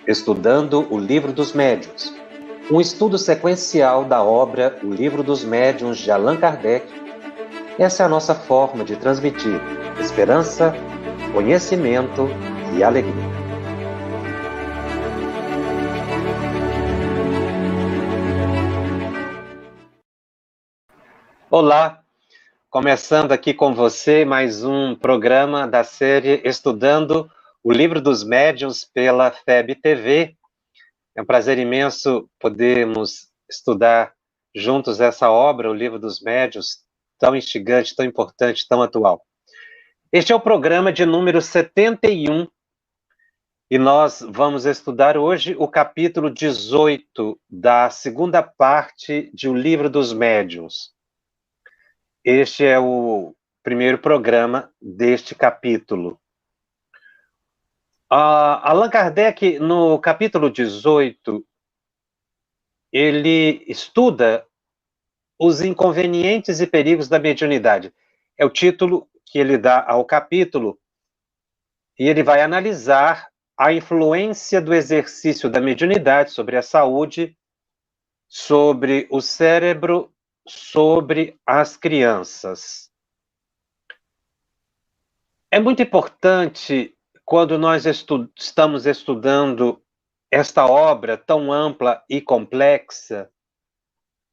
Estudando o Livro dos Médiuns, um estudo sequencial da obra O Livro dos Médiuns de Allan Kardec. Essa é a nossa forma de transmitir esperança, conhecimento e alegria. Olá, começando aqui com você mais um programa da série Estudando o Livro dos Médiuns pela FEB TV. É um prazer imenso podermos estudar juntos essa obra, o Livro dos Médiuns, tão instigante, tão importante, tão atual. Este é o programa de número 71 e nós vamos estudar hoje o capítulo 18 da segunda parte de O Livro dos Médiuns. Este é o primeiro programa deste capítulo. Allan Kardec, no capítulo 18, ele estuda os inconvenientes e perigos da mediunidade. É o título que ele dá ao capítulo, e ele vai analisar a influência do exercício da mediunidade sobre a saúde, sobre o cérebro, sobre as crianças. É muito importante, quando nós estamos estudando esta obra tão ampla e complexa,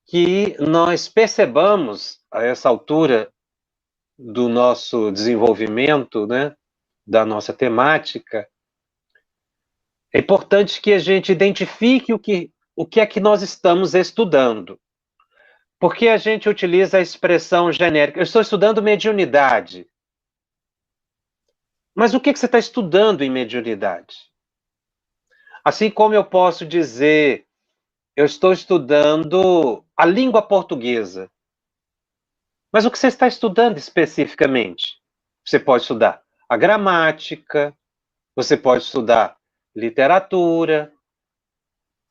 que nós percebamos, a essa altura do nosso desenvolvimento, né, da nossa temática, é importante que a gente identifique o que é que nós estamos estudando. Porque a gente utiliza a expressão genérica, eu estou estudando mediunidade. Mas o que você está estudando em mediunidade? Assim como eu posso dizer, eu estou estudando a língua portuguesa. Mas o que você está estudando especificamente? Você pode estudar a gramática, você pode estudar literatura,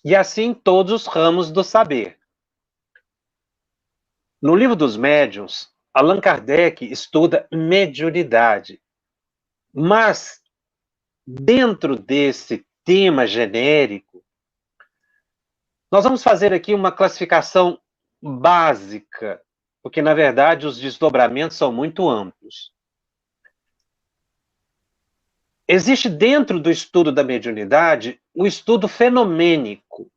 e assim todos os ramos do saber. No Livro dos Médiuns, Allan Kardec estuda mediunidade. Mas, dentro desse tema genérico, nós vamos fazer aqui uma classificação básica, porque, na verdade, os desdobramentos são muito amplos. Existe dentro do estudo da mediunidade o estudo fenomênico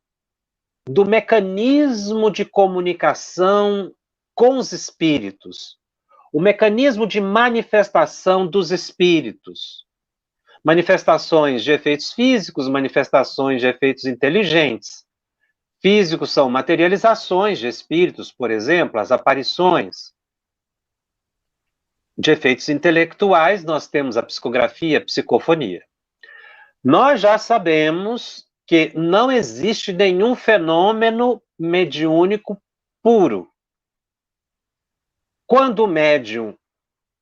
do mecanismo de comunicação com os espíritos, o mecanismo de manifestação dos espíritos, manifestações de efeitos físicos, manifestações de efeitos inteligentes. Físicos são materializações de espíritos, por exemplo, as aparições. De efeitos intelectuais, nós temos a psicografia, a psicofonia. Nós já sabemos que não existe nenhum fenômeno mediúnico puro. Quando o médium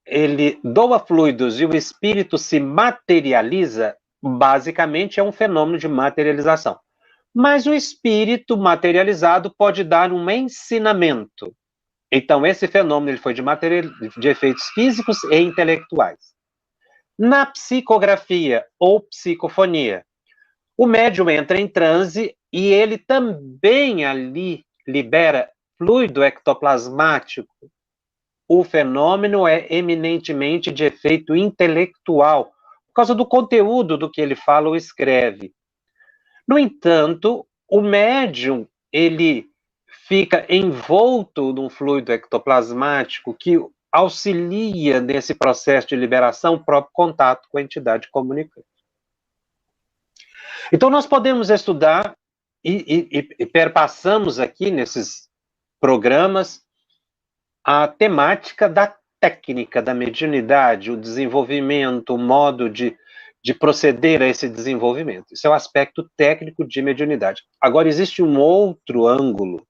ele doa fluidos e o espírito se materializa, basicamente é um fenômeno de materialização. Mas o espírito materializado pode dar um ensinamento. Então, esse fenômeno ele foi de efeitos físicos e intelectuais. Na psicografia ou psicofonia, o médium entra em transe e ele também ali libera fluido ectoplasmático. O fenômeno é eminentemente de efeito intelectual, por causa do conteúdo do que ele fala ou escreve. No entanto, o médium, ele fica envolto num fluido ectoplasmático que auxilia nesse processo de liberação o próprio contato com a entidade comunicante. Então, nós podemos estudar e perpassamos aqui nesses programas a temática da técnica da mediunidade, o desenvolvimento, o modo de proceder a esse desenvolvimento. Isso é o aspecto técnico de mediunidade. Agora, existe um outro ângulo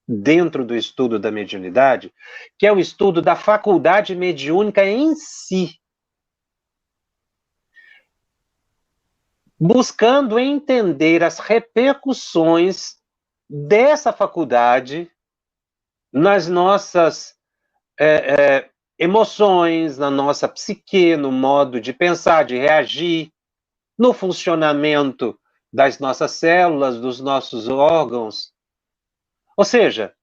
dentro do estudo da mediunidade, que é o estudo da faculdade mediúnica em si, buscando entender as repercussões dessa faculdade nas nossas emoções, na nossa psique, no modo de pensar, de reagir, no funcionamento das nossas células, dos nossos órgãos. Ou seja,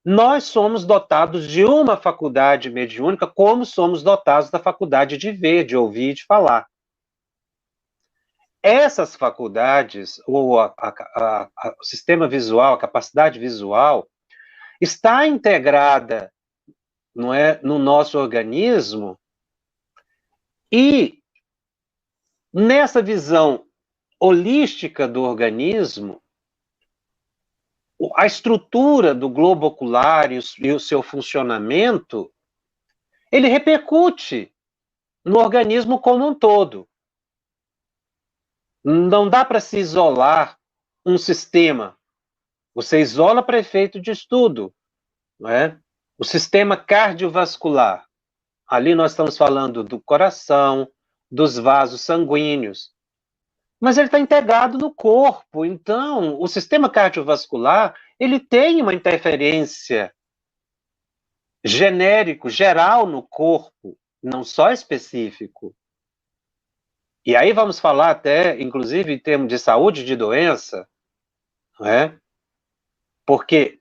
nós somos dotados de uma faculdade mediúnica, como somos dotados da faculdade de ver, de ouvir e de falar. Essas faculdades, ou o sistema visual, a capacidade visual, está integrada, não é, no nosso organismo, e nessa visão holística do organismo, a estrutura do globo ocular e o seu funcionamento, ele repercute no organismo como um todo. Não dá para se isolar um sistema. Você isola para efeito de estudo, não é? O sistema cardiovascular. Ali nós estamos falando do coração, dos vasos sanguíneos. Mas ele está integrado no corpo. Então, o sistema cardiovascular, ele tem uma interferência genérico, geral no corpo, não só específico. E aí vamos falar até, inclusive, em termos de saúde de doença, não é? Porque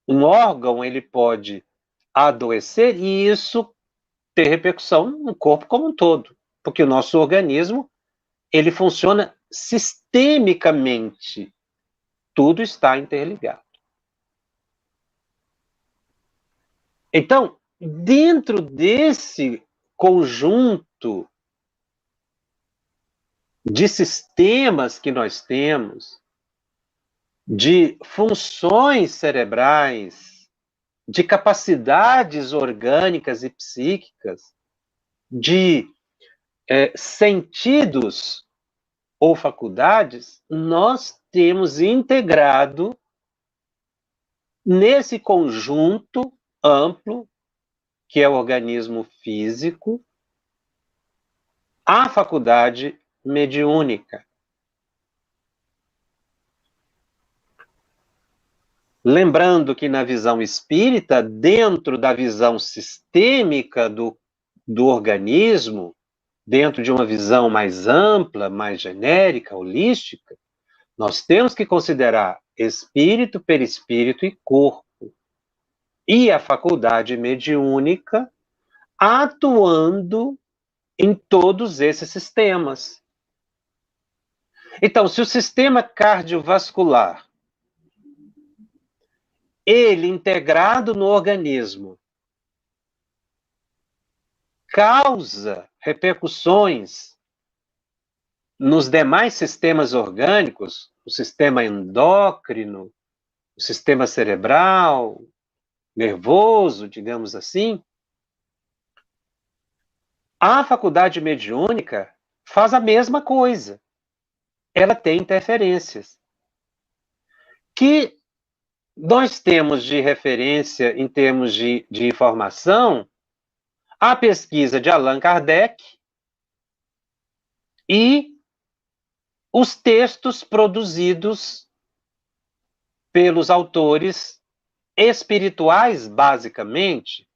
um órgão, ele pode adoecer e isso ter repercussão no corpo como um todo. Porque o nosso organismo, ele funciona sistemicamente. Tudo está interligado. Então, dentro desse conjunto de sistemas que nós temos, de funções cerebrais, de capacidades orgânicas e psíquicas, de sentidos ou faculdades, nós temos integrado nesse conjunto amplo, que é o organismo físico, a faculdade mediúnica. Lembrando que na visão espírita, dentro da visão sistêmica do organismo, dentro de uma visão mais ampla, mais genérica, holística, nós temos que considerar espírito, perispírito e corpo. E a faculdade mediúnica atuando em todos esses sistemas. Então, se o sistema cardiovascular, ele integrado no organismo, causa repercussões nos demais sistemas orgânicos, o sistema endócrino, o sistema cerebral, nervoso, digamos assim, a faculdade mediúnica faz a mesma coisa. Ela tem interferências. Que nós temos de referência em termos de informação a pesquisa de Allan Kardec e os textos produzidos pelos autores espirituais, basicamente,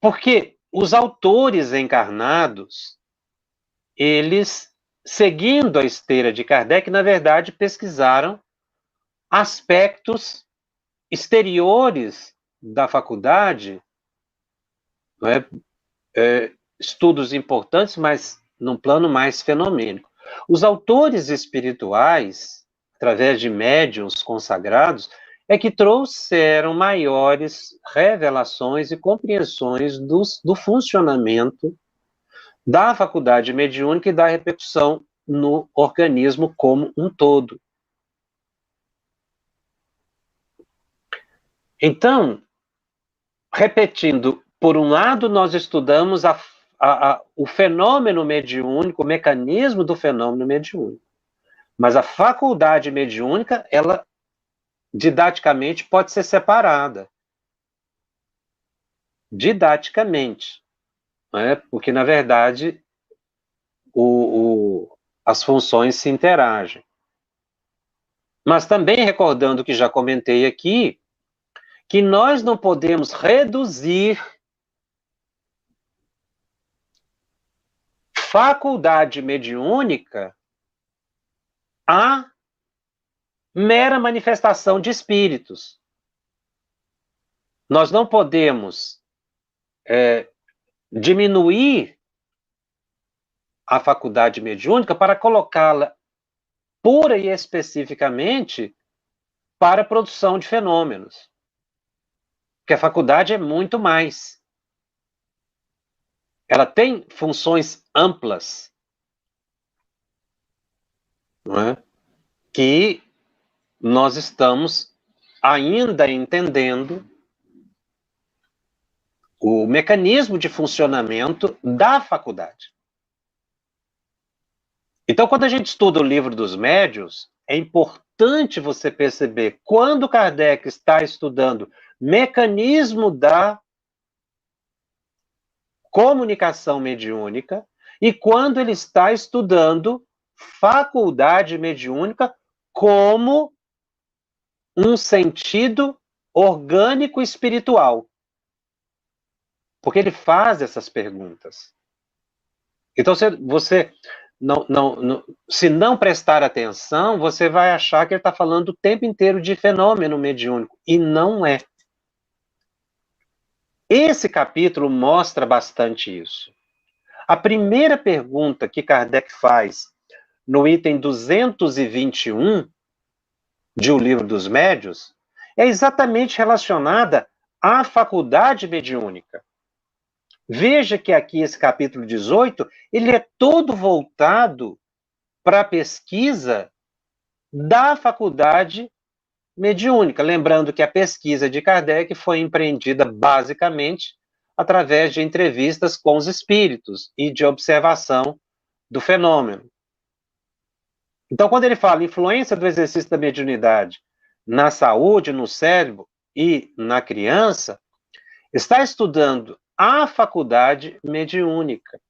porque os autores encarnados, eles, seguindo a esteira de Kardec, na verdade, pesquisaram aspectos exteriores da faculdade, não é? Estudos importantes, mas num plano mais fenomênico. Os autores espirituais, através de médiuns consagrados, é que trouxeram maiores revelações e compreensões do funcionamento da faculdade mediúnica e da repercussão no organismo como um todo. Então, repetindo, por um lado, nós estudamos o fenômeno mediúnico, o mecanismo do fenômeno mediúnico. Mas a faculdade mediúnica, ela, didaticamente, pode ser separada. Didaticamente. Não é? Porque, na verdade, as funções se interagem. Mas também recordando que já comentei aqui, que nós não podemos reduzir faculdade mediúnica a mera manifestação de espíritos. Nós não podemos diminuir a faculdade mediúnica para colocá-la pura e especificamente para a produção de fenômenos. Porque a faculdade é muito mais. Ela tem funções amplas, não é? Que nós estamos ainda entendendo o mecanismo de funcionamento da faculdade. Então, quando a gente estuda o Livro dos Médiuns, é importante você perceber quando Kardec está estudando mecanismo da comunicação mediúnica e quando ele está estudando faculdade mediúnica como um sentido orgânico espiritual. Porque ele faz essas perguntas. Então, você se não prestar atenção, você vai achar que ele está falando o tempo inteiro de fenômeno mediúnico, e não é. Esse capítulo mostra bastante isso. A primeira pergunta que Kardec faz no item 221 de O Livro dos Médiuns é exatamente relacionada à faculdade mediúnica. Veja que aqui esse capítulo 18, ele é todo voltado para a pesquisa da faculdade mediúnica. Lembrando que a pesquisa de Kardec foi empreendida basicamente através de entrevistas com os espíritos e de observação do fenômeno. Então, quando ele fala influência do exercício da mediunidade na saúde, no cérebro e na criança, está estudando a faculdade mediúnica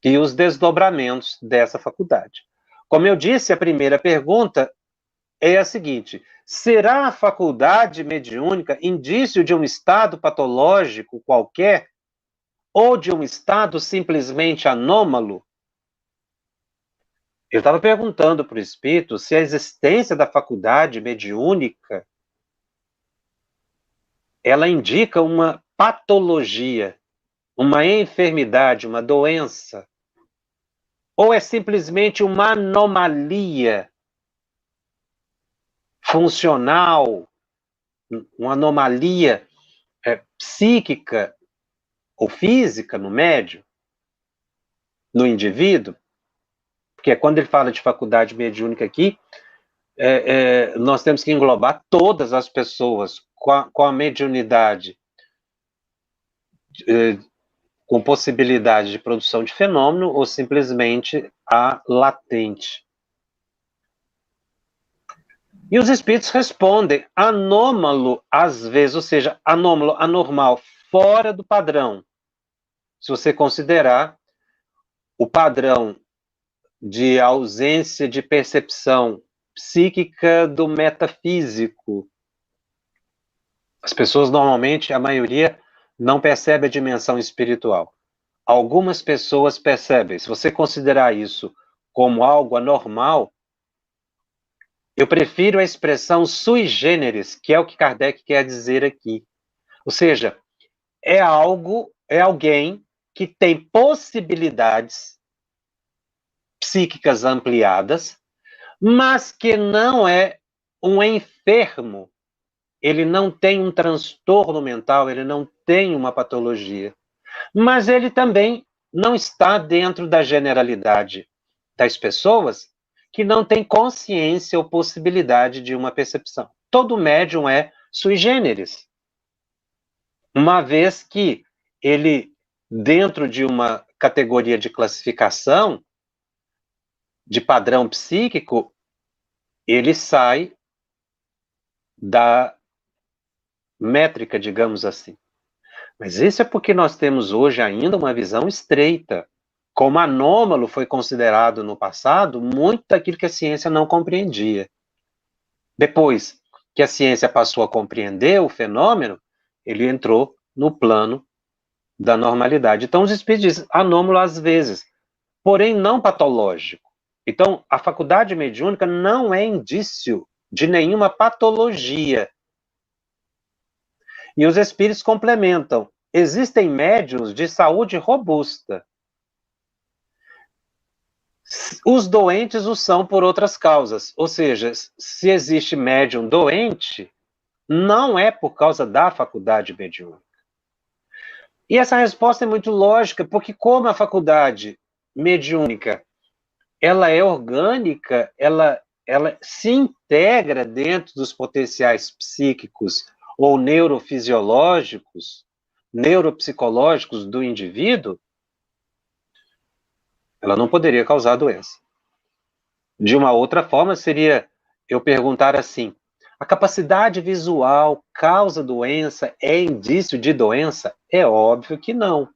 e os desdobramentos dessa faculdade. Como eu disse, a primeira pergunta é a seguinte: será a faculdade mediúnica indício de um estado patológico qualquer ou de um estado simplesmente anômalo? Eu estava perguntando para o espírito se a existência da faculdade mediúnica ela indica uma patologia, uma enfermidade, uma doença, ou é simplesmente uma anomalia funcional, uma anomalia psíquica ou física no médium, no indivíduo? Porque quando ele fala de faculdade mediúnica aqui, nós temos que englobar todas as pessoas com a mediunidade, com possibilidade de produção de fenômeno ou simplesmente a latente. E os espíritos respondem anômalo às vezes, ou seja, anômalo, anormal, fora do padrão. Se você considerar o padrão de ausência de percepção psíquica do metafísico. As pessoas normalmente, a maioria, não percebe a dimensão espiritual. Algumas pessoas percebem. Se você considerar isso como algo anormal, eu prefiro a expressão sui generis, que é o que Kardec quer dizer aqui. Ou seja, é alguém que tem possibilidades psíquicas ampliadas, mas que não é um enfermo. Ele não tem um transtorno mental, ele não tem uma patologia. Mas ele também não está dentro da generalidade das pessoas que não têm consciência ou possibilidade de uma percepção. Todo médium é sui generis. Uma vez que ele, dentro de uma categoria de classificação, de padrão psíquico, ele sai da métrica, digamos assim. Mas isso é porque nós temos hoje ainda uma visão estreita. Como anômalo foi considerado no passado, muito daquilo que a ciência não compreendia. Depois que a ciência passou a compreender o fenômeno, ele entrou no plano da normalidade. Então os espíritos dizem anômalo às vezes, porém não patológico. Então, a faculdade mediúnica não é indício de nenhuma patologia. E os espíritos complementam. Existem médiuns de saúde robusta. Os doentes o são por outras causas. Ou seja, se existe médium doente, não é por causa da faculdade mediúnica. E essa resposta é muito lógica, porque como a faculdade mediúnica ela é orgânica, ela se integra dentro dos potenciais psíquicos ou neurofisiológicos, neuropsicológicos do indivíduo, ela não poderia causar doença. De uma outra forma, seria eu perguntar assim: a capacidade visual causa doença? É indício de doença? É óbvio que não.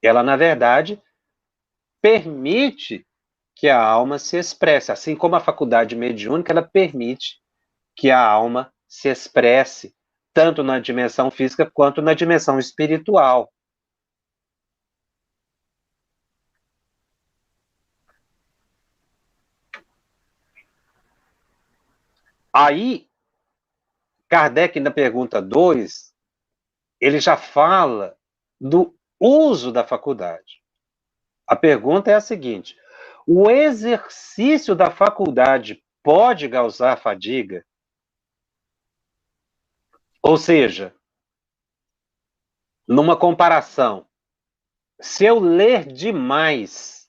Ela, na verdade, permite que a alma se expresse, assim como a faculdade mediúnica, ela permite que a alma se expresse, tanto na dimensão física quanto na dimensão espiritual. Aí, Kardec, na pergunta 2, ele já fala do uso da faculdade. A pergunta é a seguinte: o exercício da faculdade pode causar fadiga? Ou seja, numa comparação, se eu ler demais,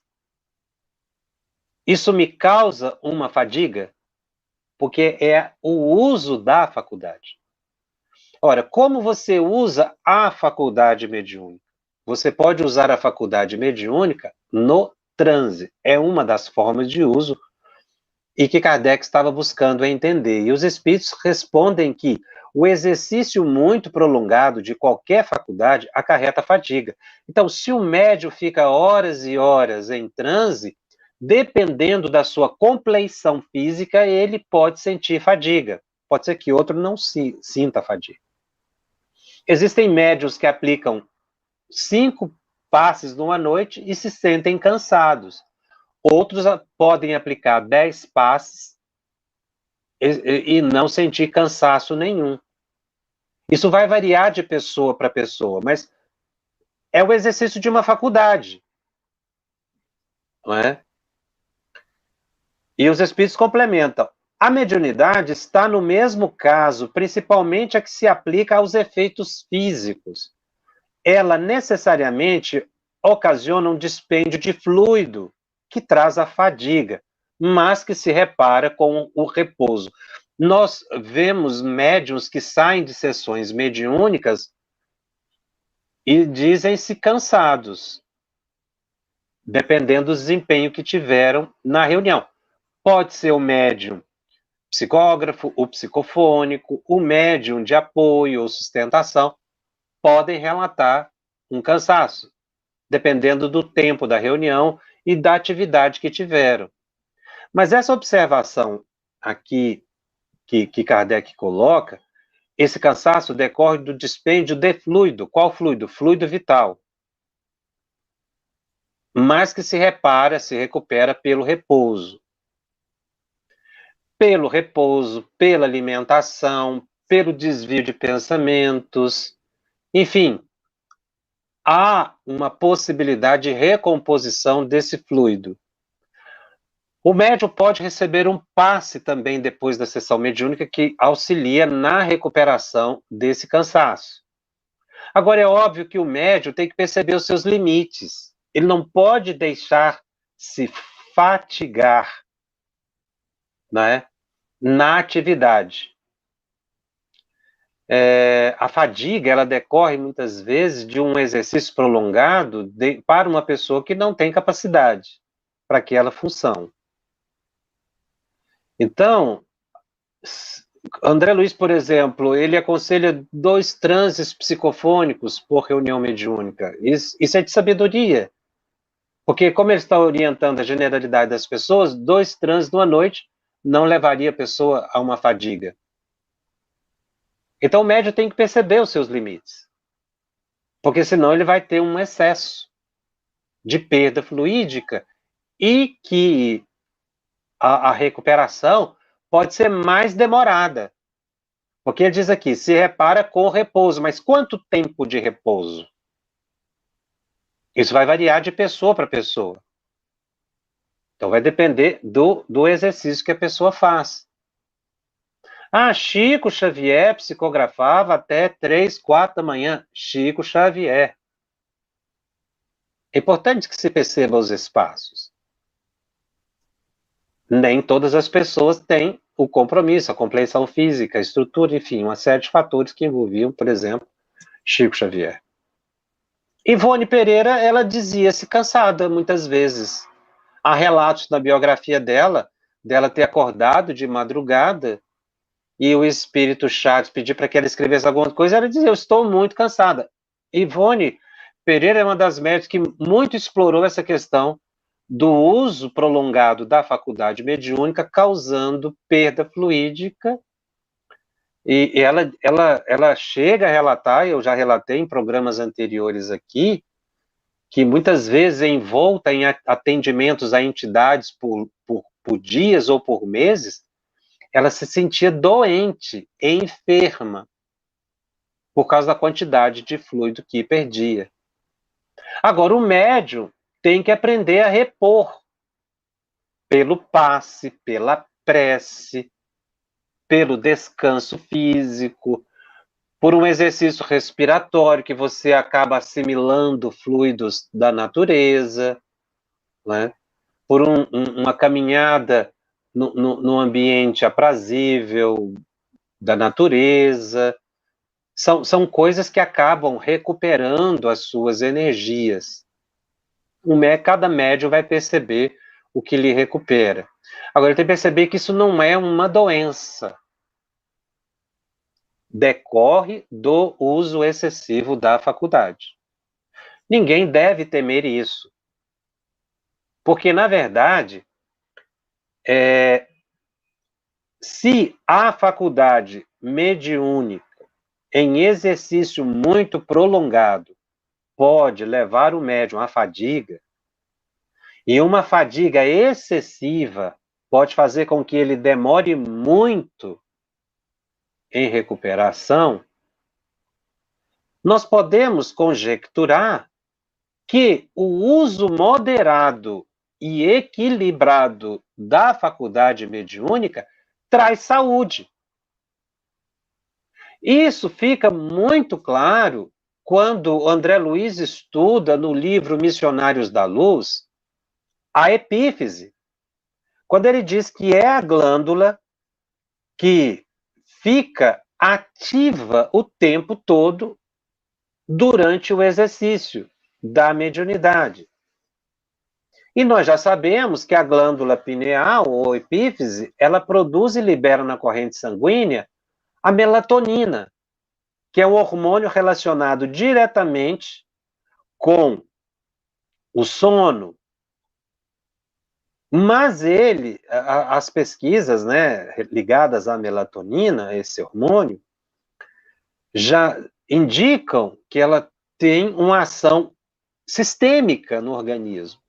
isso me causa uma fadiga? Porque é o uso da faculdade. Ora, como você usa a faculdade mediúnica? Você pode usar a faculdade mediúnica no transe. É uma das formas de uso e que Kardec estava buscando entender. E os espíritos respondem que o exercício muito prolongado de qualquer faculdade acarreta fadiga. Então, se o médium fica horas e horas em transe, dependendo da sua compleição física, ele pode sentir fadiga. Pode ser que outro não sinta fadiga. Existem médiuns que aplicam 5 passes numa noite e se sentem cansados. Outros podem aplicar 10 passes e não sentir cansaço nenhum. Isso vai variar de pessoa para pessoa, mas é o exercício de uma faculdade, não é? E os espíritos complementam. A mediunidade está no mesmo caso, principalmente a que se aplica aos efeitos físicos. Ela necessariamente ocasiona um dispêndio de fluido, que traz a fadiga, mas que se repara com o repouso. Nós vemos médiuns que saem de sessões mediúnicas e dizem-se cansados, dependendo do desempenho que tiveram na reunião. Pode ser o médium psicógrafo, o psicofônico, o médium de apoio ou sustentação, podem relatar um cansaço, dependendo do tempo da reunião e da atividade que tiveram. Mas essa observação aqui que Kardec coloca, esse cansaço decorre do dispêndio de fluido. Qual fluido? Fluido vital. Mas que se repara, se recupera pelo repouso. Pelo repouso, pela alimentação, pelo desvio de pensamentos. Enfim, há uma possibilidade de recomposição desse fluido. O médium pode receber um passe também depois da sessão mediúnica que auxilia na recuperação desse cansaço. Agora, é óbvio que o médium tem que perceber os seus limites. Ele não pode deixar se fatigar, né, na atividade. A fadiga, ela decorre muitas vezes de um exercício prolongado para uma pessoa que não tem capacidade para aquela função. Então, André Luiz, por exemplo, ele aconselha 2 transes psicofônicos por reunião mediúnica. Isso é de sabedoria. Porque como ele está orientando a generalidade das pessoas, 2 transes numa noite não levaria a pessoa a uma fadiga. Então o médium tem que perceber os seus limites. Porque senão ele vai ter um excesso de perda fluídica e que a recuperação pode ser mais demorada. Porque ele diz aqui, se repara com repouso, mas quanto tempo de repouso? Isso vai variar de pessoa para pessoa. Então vai depender do exercício que a pessoa faz. Ah, Chico Xavier psicografava até 3, 4 da manhã. Chico Xavier. É importante que se perceba os espaços. Nem todas as pessoas têm o compromisso, a compreensão física, a estrutura, enfim, uma série de fatores que envolviam, por exemplo, Chico Xavier. Ivone Pereira, ela dizia-se cansada muitas vezes. Há relatos na biografia dela ter acordado de madrugada e o espírito Chagas pedir para que ela escrevesse alguma coisa, ela dizia, eu estou muito cansada. Ivone Pereira é uma das médicas que muito explorou essa questão do uso prolongado da faculdade mediúnica, causando perda fluídica, e ela chega a relatar, eu já relatei em programas anteriores aqui, que muitas vezes envolta em atendimentos a entidades por dias ou por meses, ela se sentia doente, enferma, por causa da quantidade de fluido que perdia. Agora, o médium tem que aprender a repor pelo passe, pela prece, pelo descanso físico, por um exercício respiratório que você acaba assimilando fluidos da natureza, né? Por uma caminhada no ambiente aprazível da natureza. São coisas que acabam recuperando as suas energias. Cada médium vai perceber o que lhe recupera. Agora, tem que perceber que isso não é uma doença. Decorre do uso excessivo da faculdade. Ninguém deve temer isso. Porque, na verdade, se a faculdade mediúnica, em exercício muito prolongado, pode levar o médium à fadiga, e uma fadiga excessiva pode fazer com que ele demore muito em recuperação, nós podemos conjecturar que o uso moderado e equilibrado da faculdade mediúnica traz saúde. Isso fica muito claro quando André Luiz estuda no livro Missionários da Luz a epífise, quando ele diz que é a glândula que fica ativa o tempo todo durante o exercício da mediunidade. E nós já sabemos que a glândula pineal, ou epífise, ela produz e libera na corrente sanguínea a melatonina, que é um hormônio relacionado diretamente com o sono. Mas as pesquisas, né, ligadas à melatonina, esse hormônio, já indicam que ela tem uma ação sistêmica no organismo.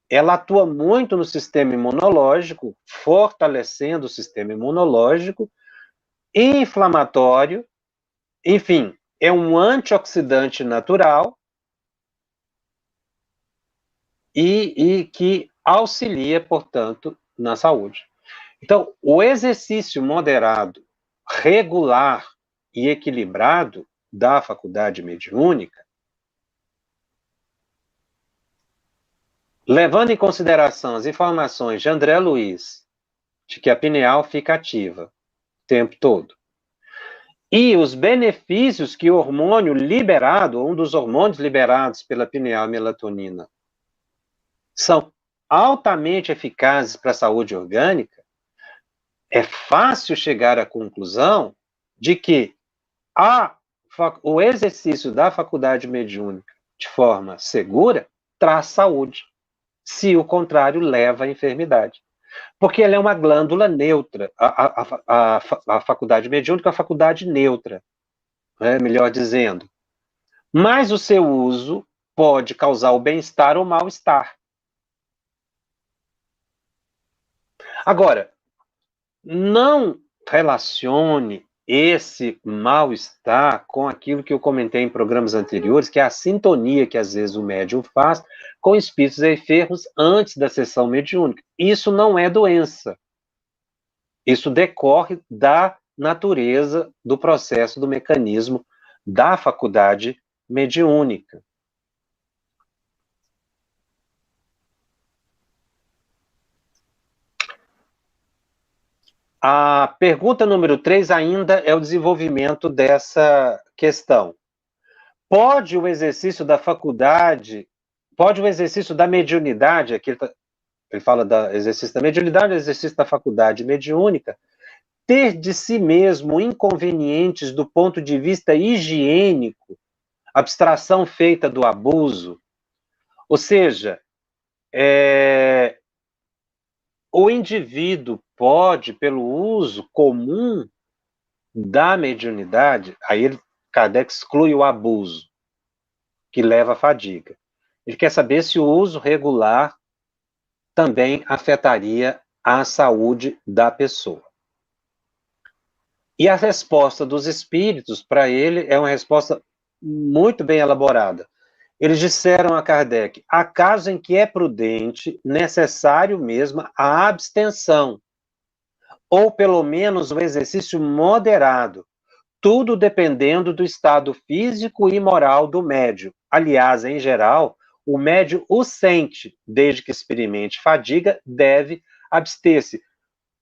Ela atua muito no sistema imunológico, fortalecendo o sistema imunológico, inflamatório, enfim, é um antioxidante natural e que auxilia, portanto, na saúde. Então, o exercício moderado, regular e equilibrado da faculdade mediúnica, levando em consideração as informações de André Luiz, de que a pineal fica ativa o tempo todo, e os benefícios que o hormônio liberado, um dos hormônios liberados pela pineal, a melatonina, são altamente eficazes para a saúde orgânica, é fácil chegar à conclusão de que o exercício da faculdade mediúnica de forma segura traz saúde, se o contrário leva à enfermidade. Porque ela é uma glândula neutra, a faculdade mediúnica é uma faculdade neutra, né, melhor dizendo. Mas o seu uso pode causar o bem-estar ou mal-estar. Agora, não relacione esse mal-estar com aquilo que eu comentei em programas anteriores, que é a sintonia que às vezes o médium faz com espíritos enfermos antes da sessão mediúnica. Isso não é doença. Isso decorre da natureza do processo, do mecanismo da faculdade mediúnica. A pergunta número 3 ainda é o desenvolvimento dessa questão. Pode o exercício da faculdade, pode o exercício da mediunidade, aqui ele fala do exercício da mediunidade, exercício da faculdade mediúnica, ter de si mesmo inconvenientes do ponto de vista higiênico, abstração feita do abuso? Ou seja, o indivíduo pode, pelo uso comum da mediunidade, aí Kardec exclui o abuso, que leva à fadiga. Ele quer saber se o uso regular também afetaria a saúde da pessoa. E a resposta dos espíritos para ele é uma resposta muito bem elaborada. Eles disseram a Kardec: há casos em que é prudente, necessário mesmo, a abstenção, ou pelo menos o exercício moderado, tudo dependendo do estado físico e moral do médium. Aliás, em geral, o médium o sente, desde que experimente fadiga, deve abster-se.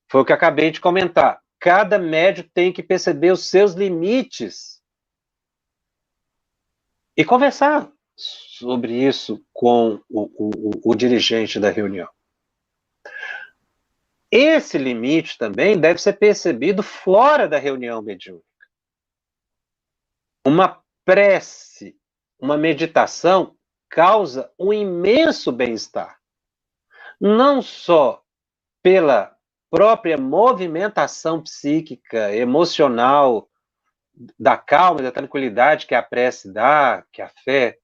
Foi o que acabei de comentar. Cada médium tem que perceber os seus limites e conversar sobre isso com o dirigente da reunião. Esse limite também deve ser percebido fora da reunião mediúnica. Uma prece, uma meditação causa um imenso bem-estar. Não só pela própria movimentação psíquica, emocional, da calma e da tranquilidade que a prece dá, que a fé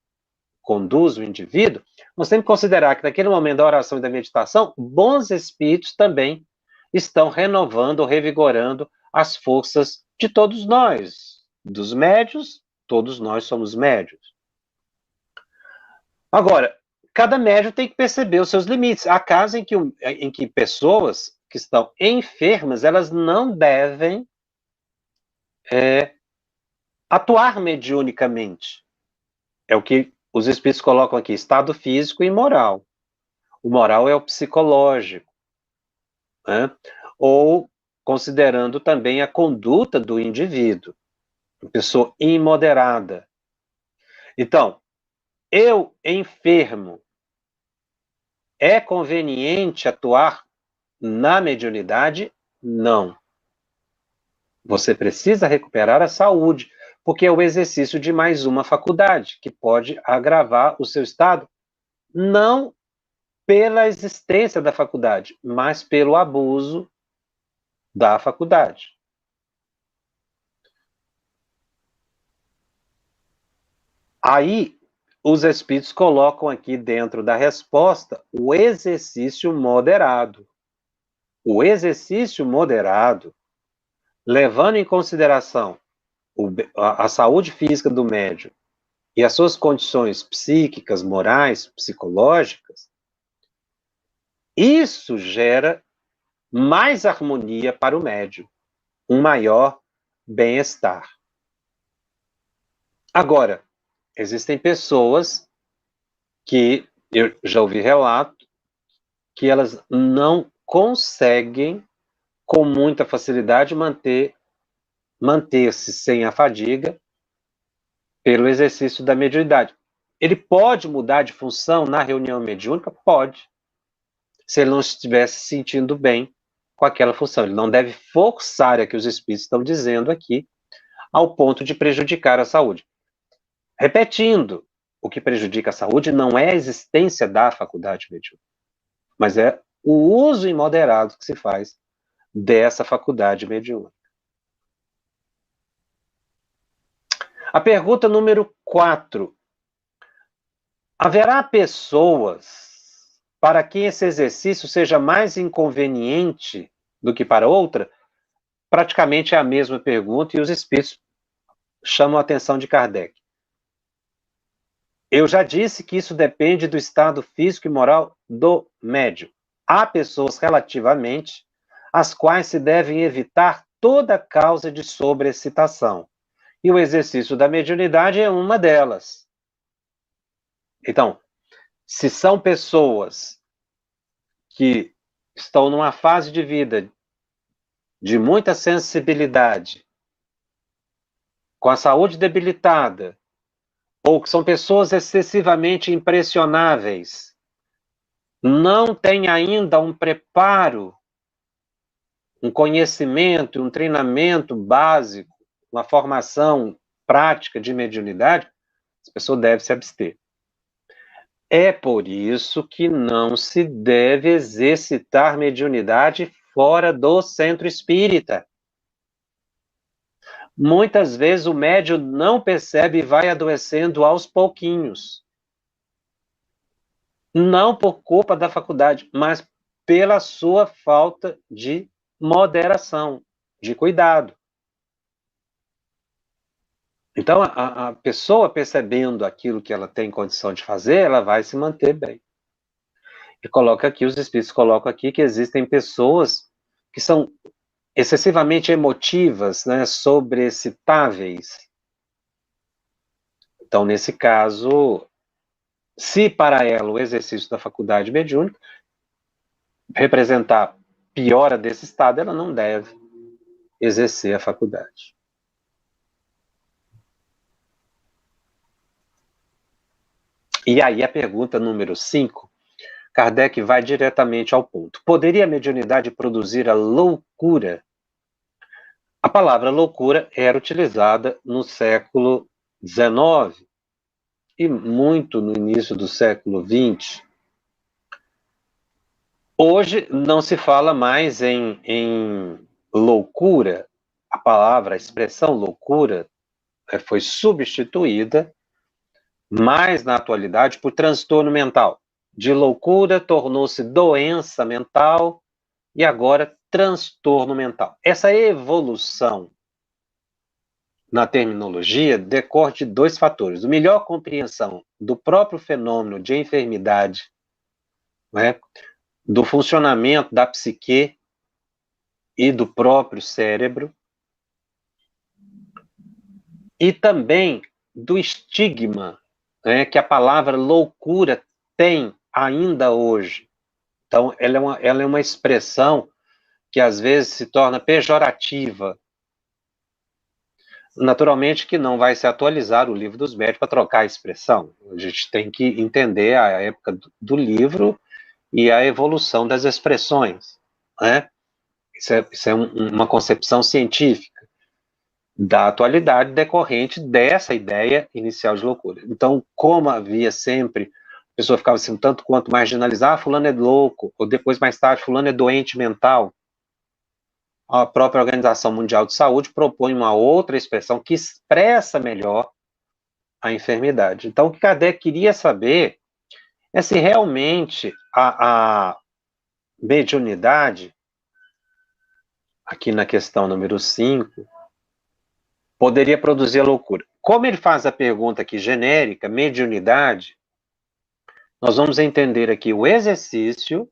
conduz o indivíduo, nós temos que considerar que naquele momento da oração e da meditação, bons espíritos também estão renovando, revigorando as forças de todos nós, dos médios, todos nós somos médios. Agora, cada médium tem que perceber os seus limites. Há casos em que pessoas que estão enfermas, elas não devem atuar mediunicamente. É o que os espíritos colocam aqui, estado físico e moral. O moral é o psicológico, né? Ou considerando também a conduta do indivíduo, uma pessoa imoderada. Então, eu enfermo, é conveniente atuar na mediunidade? Não. Você precisa recuperar a saúde, porque é o exercício de mais uma faculdade, que pode agravar o seu estado, não pela existência da faculdade, mas pelo abuso da faculdade. Aí, os espíritos colocam aqui dentro da resposta o exercício moderado. O exercício moderado, levando em consideração a saúde física do médium e as suas condições psíquicas, morais, psicológicas, isso gera mais harmonia para o médium, um maior bem-estar. Agora, existem pessoas que eu já ouvi relato que elas não conseguem com muita facilidade manter-se sem a fadiga pelo exercício da mediunidade. Ele pode mudar de função na reunião mediúnica? Pode. Se ele não estiver se sentindo bem com aquela função. Ele não deve forçar, é que os espíritos estão dizendo aqui, ao ponto de prejudicar a saúde. Repetindo, o que prejudica a saúde não é a existência da faculdade mediúnica, mas é o uso imoderado que se faz dessa faculdade mediúnica. A pergunta número 4. Haverá pessoas para quem esse exercício seja mais inconveniente do que para outra, praticamente é a mesma pergunta e os espíritos chamam a atenção de Kardec. Eu já disse que isso depende do estado físico e moral do médium. Há pessoas relativamente as quais se devem evitar toda causa de sobreexcitação. E o exercício da mediunidade é uma delas. Então, se são pessoas que estão numa fase de vida de muita sensibilidade, com a saúde debilitada, ou que são pessoas excessivamente impressionáveis, não têm ainda um preparo, um conhecimento, um treinamento básico, uma formação prática de mediunidade, essa pessoa deve se abster. É por isso que não se deve exercitar mediunidade fora do centro espírita. Muitas vezes o médium não percebe e vai adoecendo aos pouquinhos. Não por culpa da faculdade, mas pela sua falta de moderação, de cuidado. Então, a pessoa percebendo aquilo que ela tem condição de fazer, ela vai se manter bem. E coloca aqui, os espíritos colocam aqui que existem pessoas que são excessivamente emotivas, né, sobreexcitáveis. Então, nesse caso, se para ela o exercício da faculdade mediúnica representar piora desse estado, ela não deve exercer a faculdade. E aí a pergunta número 5, Kardec vai diretamente ao ponto. Poderia a mediunidade produzir a loucura? A palavra loucura era utilizada no século XIX e muito no início do século XX. Hoje não se fala mais em loucura. A palavra, a expressão loucura foi substituída, mais na atualidade, por transtorno mental. De loucura tornou-se doença mental e agora transtorno mental. Essa evolução na terminologia decorre de dois fatores. A melhor compreensão do próprio fenômeno de enfermidade, né, do funcionamento da psique e do próprio cérebro, e também do estigma, né, que a palavra loucura tem ainda hoje. Então, ela é uma expressão que às vezes se torna pejorativa. Naturalmente que não vai se atualizar o livro dos médios para trocar a expressão. A gente tem que entender a época do livro e a evolução das expressões, né? Isso é uma concepção científica da atualidade decorrente dessa ideia inicial de loucura. Então, como havia sempre, a pessoa ficava assim, um tanto quanto marginalizar, fulano é louco, ou depois, mais tarde, fulano é doente mental. A própria Organização Mundial de Saúde propõe uma outra expressão que expressa melhor a enfermidade. Então, o que Kardec queria saber é se realmente a mediunidade, aqui na questão número 5, poderia produzir a loucura. Como ele faz a pergunta aqui genérica, mediunidade, nós vamos entender aqui o exercício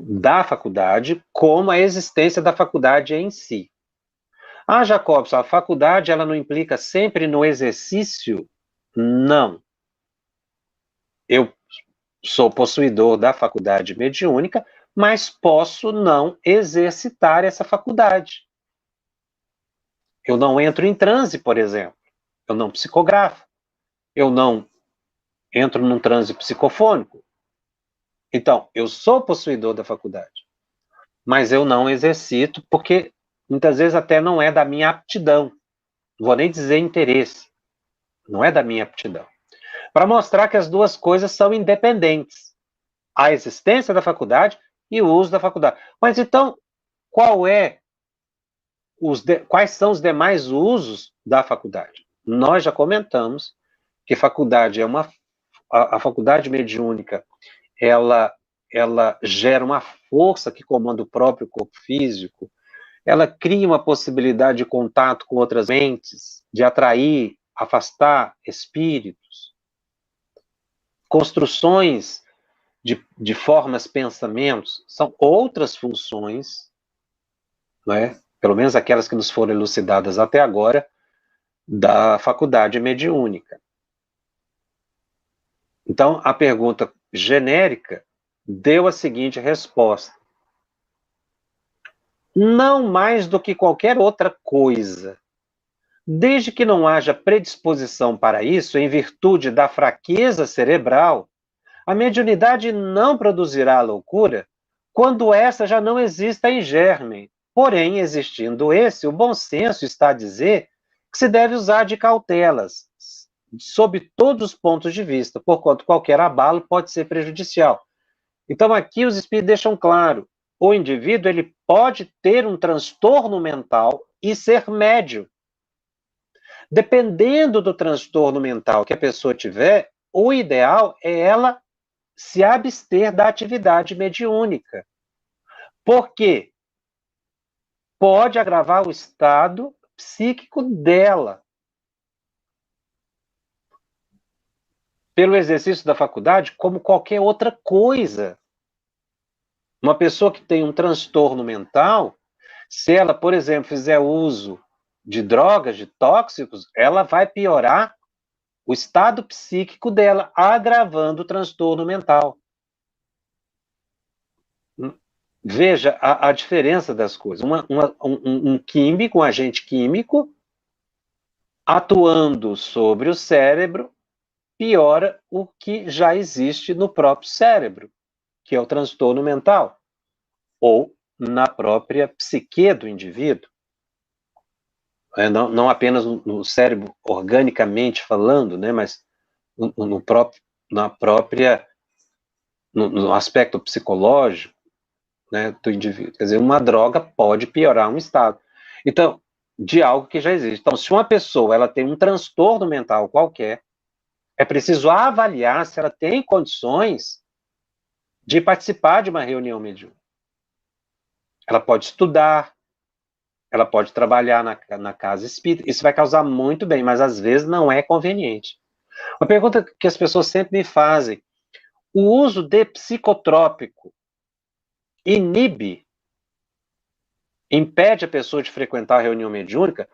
da faculdade como a existência da faculdade em si. Ah, Jacobson, a faculdade ela não implica sempre no exercício? Não. Eu sou possuidor da faculdade mediúnica, mas posso não exercitar essa faculdade. Eu não entro em transe, por exemplo. Eu não psicografo. Eu não entro num transe psicofônico. Então, eu sou possuidor da faculdade, mas eu não exercito porque muitas vezes até não é da minha aptidão. Não vou nem dizer interesse. Não é da minha aptidão. Para mostrar que as duas coisas são independentes. A existência da faculdade e o uso da faculdade. Mas então, quais são os demais usos da faculdade? Nós já comentamos que faculdade é uma a faculdade mediúnica, ela gera uma força que comanda o próprio corpo físico, ela cria uma possibilidade de contato com outras mentes, de atrair, afastar espíritos, construções de formas, pensamentos, são outras funções, não é? Pelo menos aquelas que nos foram elucidadas até agora, da faculdade mediúnica. Então, a pergunta genérica deu a seguinte resposta: não mais do que qualquer outra coisa, desde que não haja predisposição para isso, em virtude da fraqueza cerebral, a mediunidade não produzirá a loucura quando essa já não exista em germe. Porém, existindo esse, o bom senso está a dizer que se deve usar de cautelas, sob todos os pontos de vista, porquanto qualquer abalo pode ser prejudicial. Então, aqui os espíritos deixam claro: o indivíduo ele pode ter um transtorno mental e ser médio. Dependendo do transtorno mental que a pessoa tiver, o ideal é ela se abster da atividade mediúnica. Por quê? Pode agravar o estado psíquico dela. Pelo exercício da faculdade, como qualquer outra coisa. Uma pessoa que tem um transtorno mental, se ela, por exemplo, fizer uso de drogas, de tóxicos, ela vai piorar o estado psíquico dela, agravando o transtorno mental. Veja a diferença das coisas. Um químico, um agente químico, atuando sobre o cérebro, piora o que já existe no próprio cérebro, que é o transtorno mental, ou na própria psique do indivíduo. Não apenas no cérebro organicamente falando, né, mas no aspecto psicológico, né, do indivíduo. Quer dizer, uma droga pode piorar um estado. Então, de algo que já existe. Então, se uma pessoa ela tem um transtorno mental qualquer, é preciso avaliar se ela tem condições de participar de uma reunião mediúnica. Ela pode estudar, ela pode trabalhar na casa espírita. Isso vai causar muito bem, mas às vezes não é conveniente. Uma pergunta que as pessoas sempre me fazem: o uso de psicotrópico impede a pessoa de frequentar a reunião mediúnica?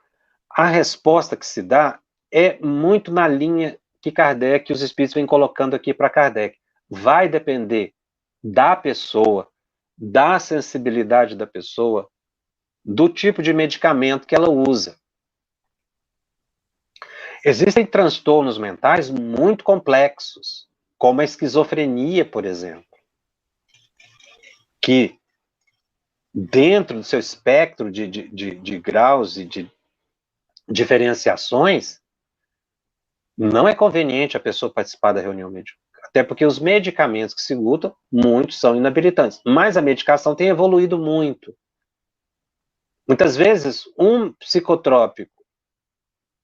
A resposta que se dá é muito na linha que Kardec, os espíritos vêm colocando aqui para Kardec. Vai depender da pessoa, da sensibilidade da pessoa, do tipo de medicamento que ela usa. Existem transtornos mentais muito complexos, como a esquizofrenia, por exemplo, que dentro do seu espectro de graus e de diferenciações, não é conveniente a pessoa participar da reunião mediúnica. Até porque os medicamentos que se usam, muitos são inabilitantes. Mas a medicação tem evoluído muito. Muitas vezes, um psicotrópico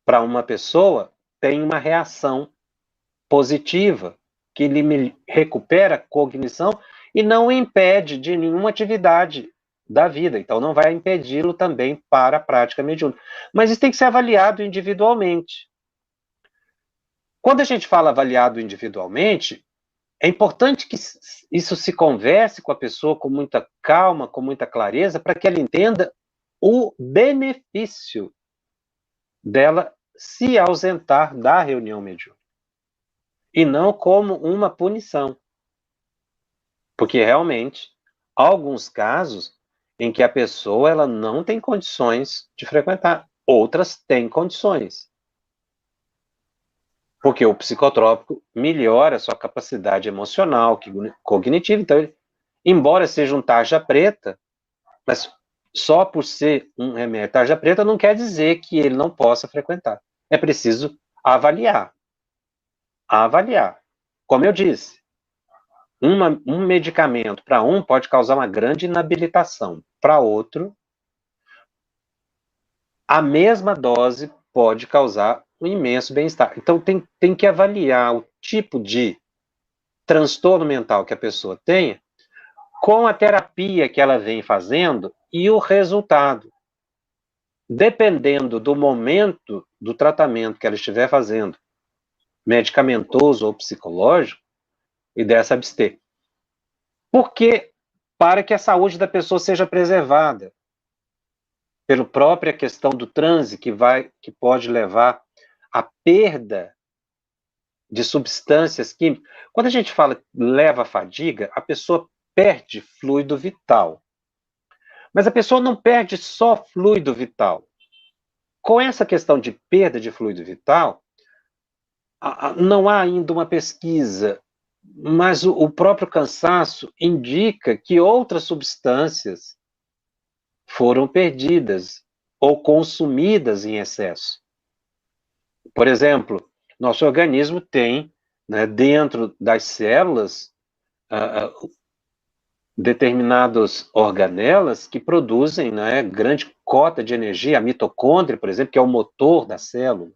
para uma pessoa tem uma reação positiva, que lhe recupera a cognição e não o impede de nenhuma atividade da vida. Então, não vai impedi-lo também para a prática mediúnica. Mas isso tem que ser avaliado individualmente. Quando a gente fala avaliado individualmente, é importante que isso se converse com a pessoa com muita calma, com muita clareza, para que ela entenda o benefício dela se ausentar da reunião mediúnica. E não como uma punição. Porque realmente há alguns casos em que a pessoa ela não tem condições de frequentar, outras têm condições. Porque o psicotrópico melhora a sua capacidade emocional, cognitiva. Então, embora seja um tarja preta, mas só por ser um remédio tarja preta não quer dizer que ele não possa frequentar. É preciso avaliar. Avaliar. Como eu disse, um medicamento para um pode causar uma grande inabilitação. Para outro, a mesma dose pode causar um imenso bem-estar. Então, tem que avaliar o tipo de transtorno mental que a pessoa tenha com a terapia que ela vem fazendo e o resultado. Dependendo do momento do tratamento que ela estiver fazendo, medicamentoso ou psicológico, e dessa abster. Porque para que a saúde da pessoa seja preservada, pela própria questão do transe que pode levar à perda de substâncias químicas. Quando a gente fala leva à fadiga, a pessoa perde fluido vital. Mas a pessoa não perde só fluido vital. Com essa questão de perda de fluido vital, não há ainda uma pesquisa, mas o próprio cansaço indica que outras substâncias foram perdidas ou consumidas em excesso. Por exemplo, nosso organismo tem, né, dentro das células, determinadas organelas que produzem, né, grande cota de energia. A mitocôndria, por exemplo, que é o motor da célula,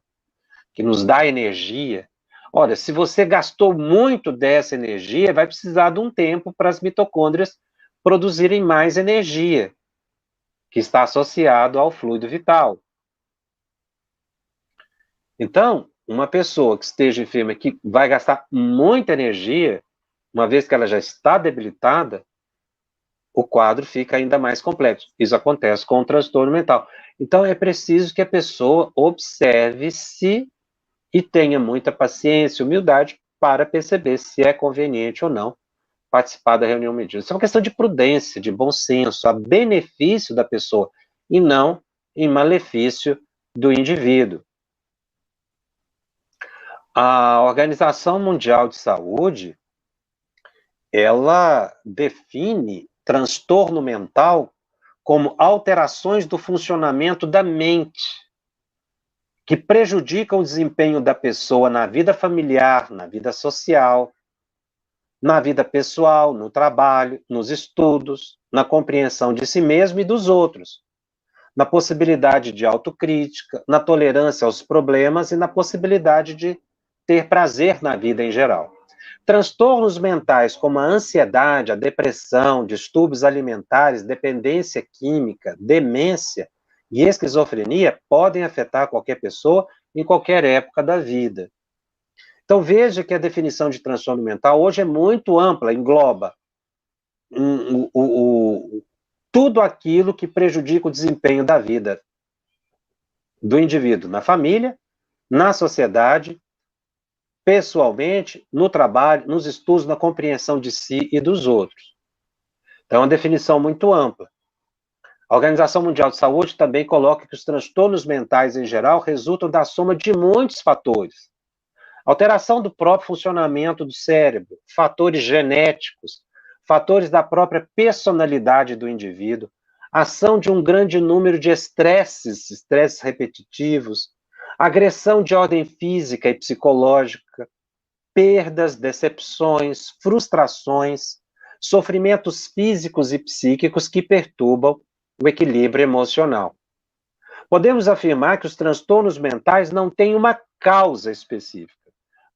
que nos dá energia. Olha, se você gastou muito dessa energia, vai precisar de um tempo para as mitocôndrias produzirem mais energia, que está associado ao fluido vital. Então, uma pessoa que esteja enferma, que vai gastar muita energia, uma vez que ela já está debilitada, o quadro fica ainda mais complexo. Isso acontece com o transtorno mental. Então, é preciso que a pessoa observe-se e tenha muita paciência e humildade para perceber se é conveniente ou não participar da reunião medida. Isso é uma questão de prudência, de bom senso, a benefício da pessoa e não em malefício do indivíduo. A Organização Mundial de Saúde, ela define transtorno mental como alterações do funcionamento da mente que prejudicam o desempenho da pessoa na vida familiar, na vida social, na vida pessoal, no trabalho, nos estudos, na compreensão de si mesmo e dos outros, na possibilidade de autocrítica, na tolerância aos problemas e na possibilidade de ter prazer na vida em geral. Transtornos mentais como a ansiedade, a depressão, distúrbios alimentares, dependência química, demência e esquizofrenia podem afetar qualquer pessoa em qualquer época da vida. Então veja que a definição de transtorno mental hoje é muito ampla, engloba tudo aquilo que prejudica o desempenho da vida do indivíduo na família, na sociedade, pessoalmente, no trabalho, nos estudos, na compreensão de si e dos outros. Então, é uma definição muito ampla. A Organização Mundial de Saúde também coloca que os transtornos mentais, em geral, resultam da soma de muitos fatores. Alteração do próprio funcionamento do cérebro, fatores genéticos, fatores da própria personalidade do indivíduo, ação de um grande número de estresses repetitivos, agressão de ordem física e psicológica, perdas, decepções, frustrações, sofrimentos físicos e psíquicos que perturbam o equilíbrio emocional. Podemos afirmar que os transtornos mentais não têm uma causa específica,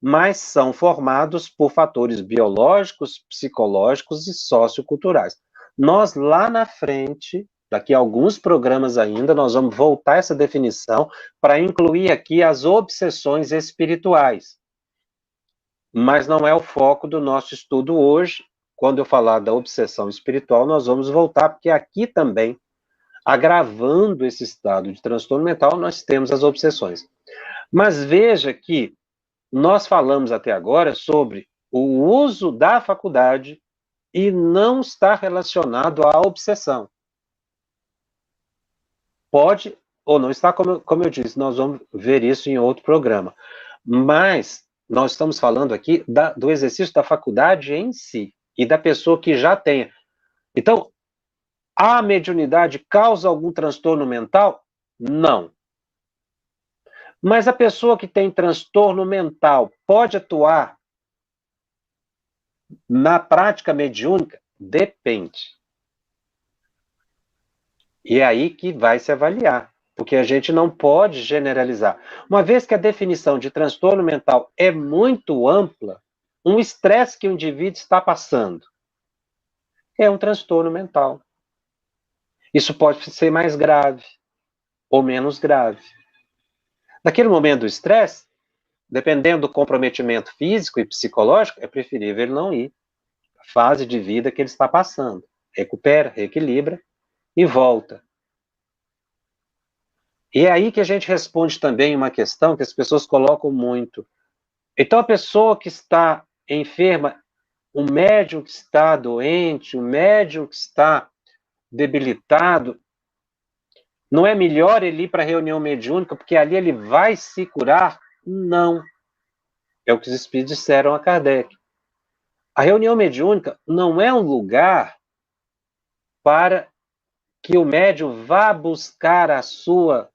mas são formados por fatores biológicos, psicológicos e socioculturais. Nós, lá na frente, daqui a alguns programas ainda, nós vamos voltar essa definição para incluir aqui as obsessões espirituais. Mas não é o foco do nosso estudo hoje. Quando eu falar da obsessão espiritual, nós vamos voltar, porque aqui também, agravando esse estado de transtorno mental, nós temos as obsessões. Mas veja que nós falamos até agora sobre o uso da faculdade e não está relacionado à obsessão. Pode ou não está, como eu disse, nós vamos ver isso em outro programa. Mas nós estamos falando aqui do exercício da faculdade em si e da pessoa que já tenha. Então, a mediunidade causa algum transtorno mental? Não. Mas a pessoa que tem transtorno mental pode atuar na prática mediúnica? Depende. E é aí que vai se avaliar, porque a gente não pode generalizar. Uma vez que a definição de transtorno mental é muito ampla, um estresse que o indivíduo está passando. É um transtorno mental. Isso pode ser mais grave ou menos grave. Naquele momento do estresse, dependendo do comprometimento físico e psicológico, é preferível ele não ir. A fase de vida que ele está passando. Recupera, reequilibra e volta. E é aí que a gente responde também uma questão que as pessoas colocam muito. Então, a pessoa que está enferma, o médium que está doente, o médium que está debilitado, não é melhor ele ir para a reunião mediúnica porque ali ele vai se curar? Não. É o que os espíritos disseram a Kardec. A reunião mediúnica não é um lugar para que o médium vá buscar a sua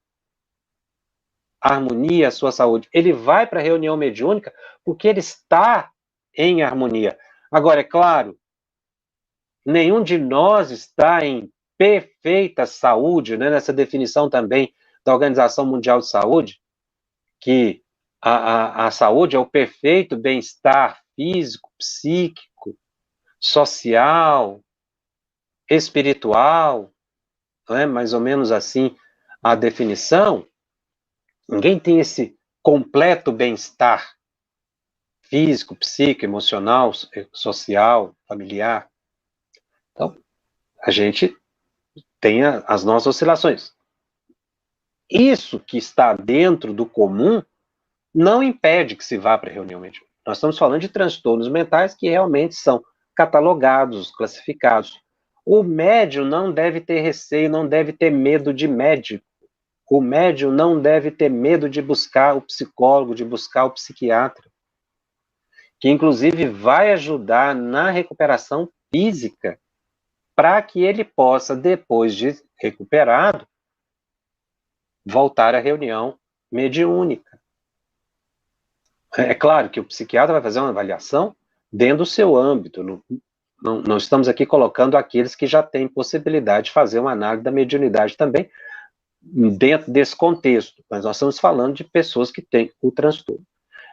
harmonia, a sua saúde. Ele vai para a reunião mediúnica porque ele está em harmonia. Agora, é claro, nenhum de nós está em perfeita saúde, né, nessa definição também da Organização Mundial de Saúde, que a saúde é o perfeito bem-estar físico, psíquico, social, espiritual, não é mais ou menos assim a definição. Ninguém tem esse completo bem-estar físico, psíquico, emocional, social, familiar. Então, a gente tem as nossas oscilações. Isso que está dentro do comum não impede que se vá para a reunião mediúnica. Nós estamos falando de transtornos mentais que realmente são catalogados, classificados. O médium não deve ter receio, não deve ter medo de médico. O médium não deve ter medo de buscar o psicólogo, de buscar o psiquiatra, que inclusive vai ajudar na recuperação física, para que ele possa, depois de recuperado, voltar à reunião mediúnica. É claro que o psiquiatra vai fazer uma avaliação dentro do seu âmbito. Não estamos aqui colocando aqueles que já têm possibilidade de fazer uma análise da mediunidade também, dentro desse contexto, mas nós estamos falando de pessoas que têm o transtorno.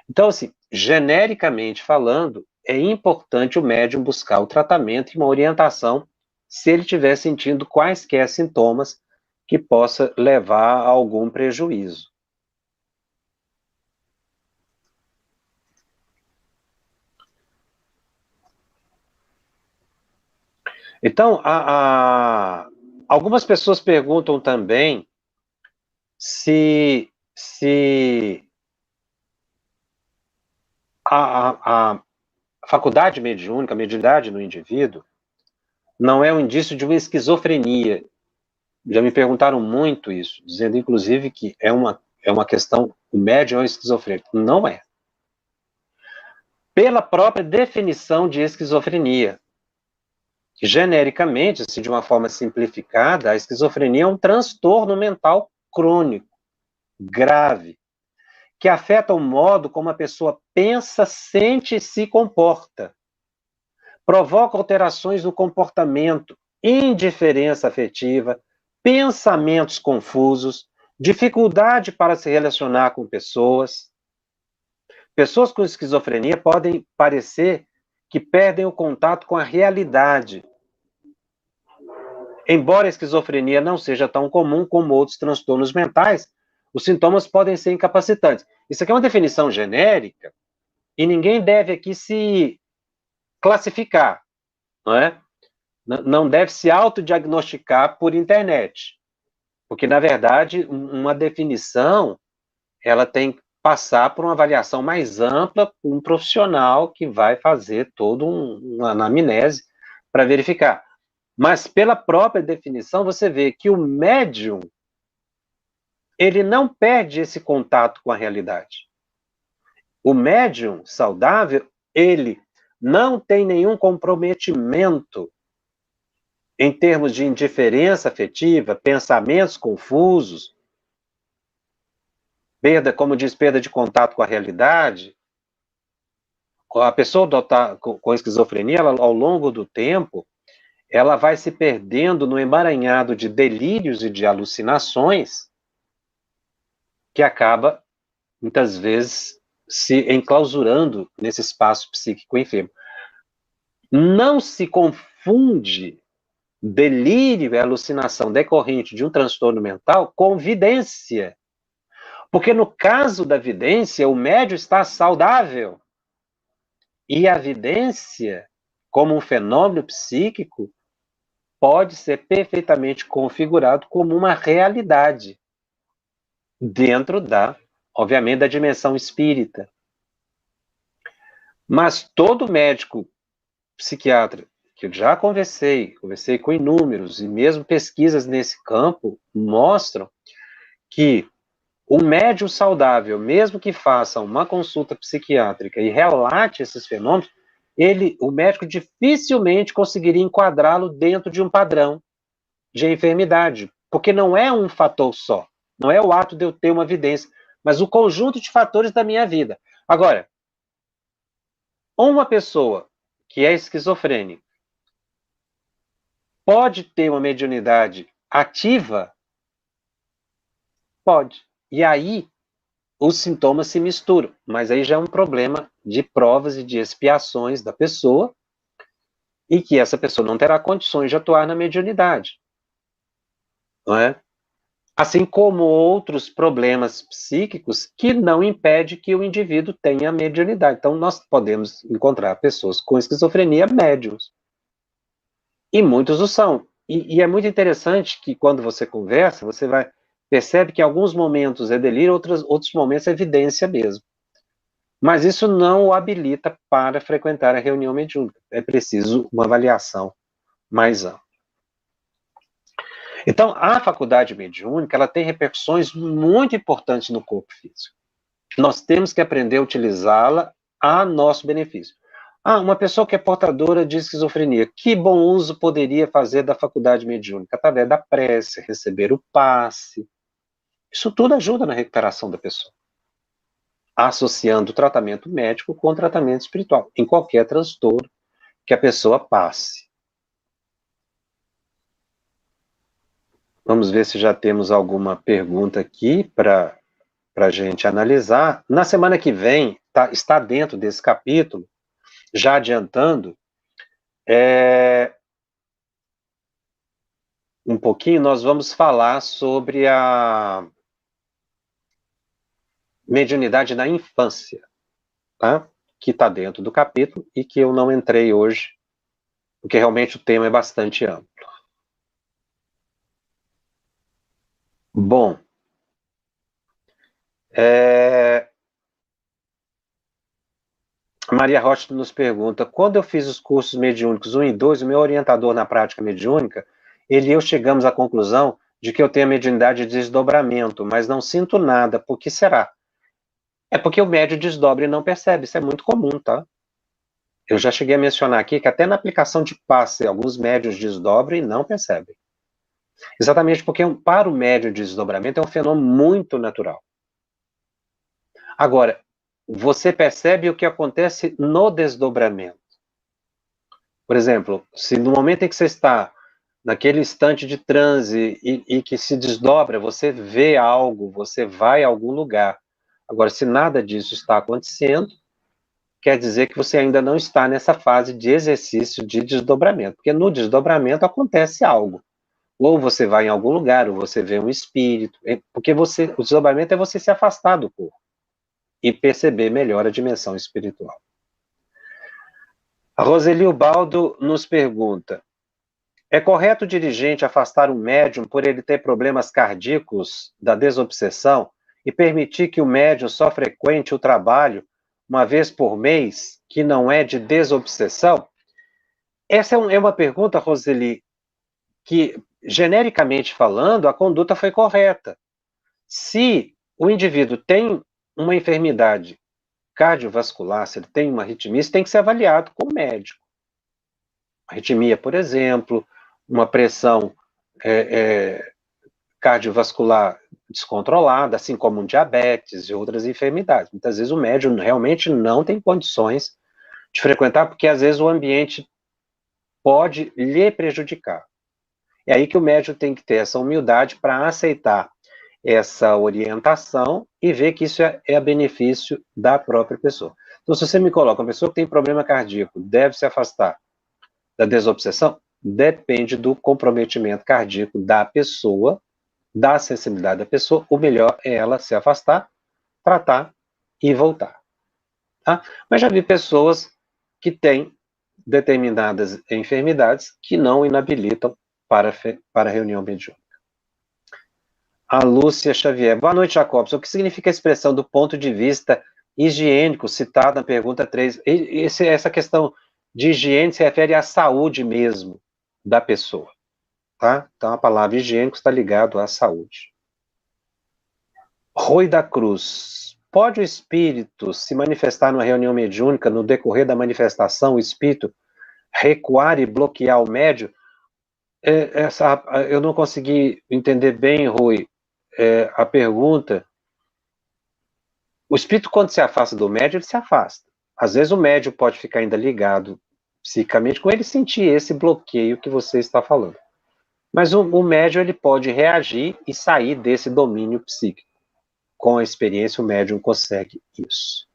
Então, assim, genericamente falando, é importante o médium buscar o tratamento e uma orientação se ele estiver sentindo quaisquer sintomas que possa levar a algum prejuízo. Então, algumas pessoas perguntam também se a faculdade mediúnica, a mediunidade no indivíduo, não é um indício de uma esquizofrenia. Já me perguntaram muito isso, dizendo inclusive que é uma questão, o médium é um esquizofrênico. Não é. Pela própria definição de esquizofrenia. Genericamente, assim, de uma forma simplificada, a esquizofrenia é um transtorno mental crônico, grave, que afeta o modo como a pessoa pensa, sente e se comporta. Provoca alterações no comportamento, indiferença afetiva, pensamentos confusos, dificuldade para se relacionar com pessoas. Pessoas com esquizofrenia podem parecer que perdem o contato com a realidade. Embora a esquizofrenia não seja tão comum como outros transtornos mentais, os sintomas podem ser incapacitantes. Isso aqui é uma definição genérica e ninguém deve aqui se classificar, não é? Não deve se autodiagnosticar por internet, porque, na verdade, uma definição, ela tem que passar por uma avaliação mais ampla, um profissional que vai fazer toda uma anamnese para verificar. Mas, pela própria definição, você vê que o médium, ele não perde esse contato com a realidade. O médium saudável, ele não tem nenhum comprometimento em termos de indiferença afetiva, pensamentos confusos, perda, como diz, perda de contato com a realidade. A pessoa com esquizofrenia, ela, ao longo do tempo, ela vai se perdendo no emaranhado de delírios e de alucinações, que acaba, muitas vezes, se enclausurando nesse espaço psíquico enfermo. Não se confunde delírio e alucinação decorrente de um transtorno mental com vidência. Porque no caso da vidência, o médium está saudável. E a vidência, como um fenômeno psíquico, pode ser perfeitamente configurado como uma realidade dentro obviamente, da dimensão espírita. Mas todo médico psiquiatra que eu já conversei com inúmeros, e mesmo pesquisas nesse campo mostram que o médium saudável, mesmo que faça uma consulta psiquiátrica e relate esses fenômenos, o médico dificilmente conseguiria enquadrá-lo dentro de um padrão de enfermidade, porque não é um fator só, não é o ato de eu ter uma evidência, mas o conjunto de fatores da minha vida. Agora, uma pessoa que é esquizofrênica pode ter uma mediunidade ativa? Pode. E aí, os sintomas se misturam, mas aí já é um problema de provas e de expiações da pessoa, e que essa pessoa não terá condições de atuar na mediunidade. Não é? Assim como outros problemas psíquicos que não impede que o indivíduo tenha mediunidade. Então, nós podemos encontrar pessoas com esquizofrenia médiums. E muitos o são. E é muito interessante que quando você conversa, você percebe que em alguns momentos é delírio, outros momentos é evidência mesmo. Mas isso não o habilita para frequentar a reunião mediúnica. É preciso uma avaliação mais ampla. Então, a faculdade mediúnica, ela tem repercussões muito importantes no corpo físico. Nós temos que aprender a utilizá-la a nosso benefício. Uma pessoa que é portadora de esquizofrenia, que bom uso poderia fazer da faculdade mediúnica? Através da prece, receber o passe. Isso tudo ajuda na recuperação da pessoa, associando o tratamento médico com o tratamento espiritual, em qualquer transtorno que a pessoa passe. Vamos ver se já temos alguma pergunta aqui para a gente analisar. Na semana que vem, está dentro desse capítulo, já adiantando, um pouquinho, nós vamos falar sobre a mediunidade na infância, tá? Que está dentro do capítulo e que eu não entrei hoje, porque realmente o tema é bastante amplo. Bom, Maria Rocha nos pergunta, quando eu fiz os cursos mediúnicos 1 e 2, o meu orientador na prática mediúnica, ele e eu chegamos à conclusão de que eu tenho a mediunidade de desdobramento, mas não sinto nada. Por que será? É porque o médium desdobra e não percebe, isso é muito comum, tá? Eu já cheguei a mencionar aqui que até na aplicação de passe, alguns médiuns desdobram e não percebem. Exatamente porque para o médium de desdobramento é um fenômeno muito natural. Agora, você percebe o que acontece no desdobramento. Por exemplo, se no momento em que você está naquele instante de transe e que se desdobra, você vê algo, você vai a algum lugar. Agora, se nada disso está acontecendo, quer dizer que você ainda não está nessa fase de exercício de desdobramento, porque no desdobramento acontece algo. Ou você vai em algum lugar, ou você vê um espírito, porque o desdobramento é você se afastar do corpo e perceber melhor a dimensão espiritual. A Roseli Ubaldo nos pergunta, é correto o dirigente afastar um médium por ele ter problemas cardíacos da desobsessão e permitir que o médium só frequente o trabalho uma vez por mês, que não é de desobsessão? Essa é uma pergunta, Roseli, que, genericamente falando, a conduta foi correta. Se o indivíduo tem uma enfermidade cardiovascular, se ele tem uma arritmia, isso tem que ser avaliado com o médico. Arritmia, por exemplo, uma pressão cardiovascular descontrolada, assim como um diabetes e outras enfermidades. Muitas vezes o médium realmente não tem condições de frequentar, porque às vezes o ambiente pode lhe prejudicar. É aí que o médium tem que ter essa humildade para aceitar essa orientação e ver que isso é a benefício da própria pessoa. Então, se você me coloca uma pessoa que tem problema cardíaco, deve se afastar da desobsessão, depende do comprometimento cardíaco da pessoa, da sensibilidade da pessoa. O melhor é ela se afastar, tratar e voltar. Tá? Mas já vi pessoas que têm determinadas enfermidades que não inabilitam para reunião mediúnica. A Lúcia Xavier. Boa noite, Jacobson. O que significa a expressão do ponto de vista higiênico citada na pergunta 3? Essa questão de higiene se refere à saúde mesmo da pessoa. Tá? Então, a palavra higiênico está ligado à saúde. Rui da Cruz. Pode o espírito se manifestar numa reunião mediúnica, no decorrer da manifestação, o espírito recuar e bloquear o médium? Eu não consegui entender bem, Rui, a pergunta. O espírito, quando se afasta do médium, ele se afasta. Às vezes o médium pode ficar ainda ligado psicamente com ele, sentir esse bloqueio que você está falando. Mas o médium, ele pode reagir e sair desse domínio psíquico. Com a experiência, o médium consegue isso.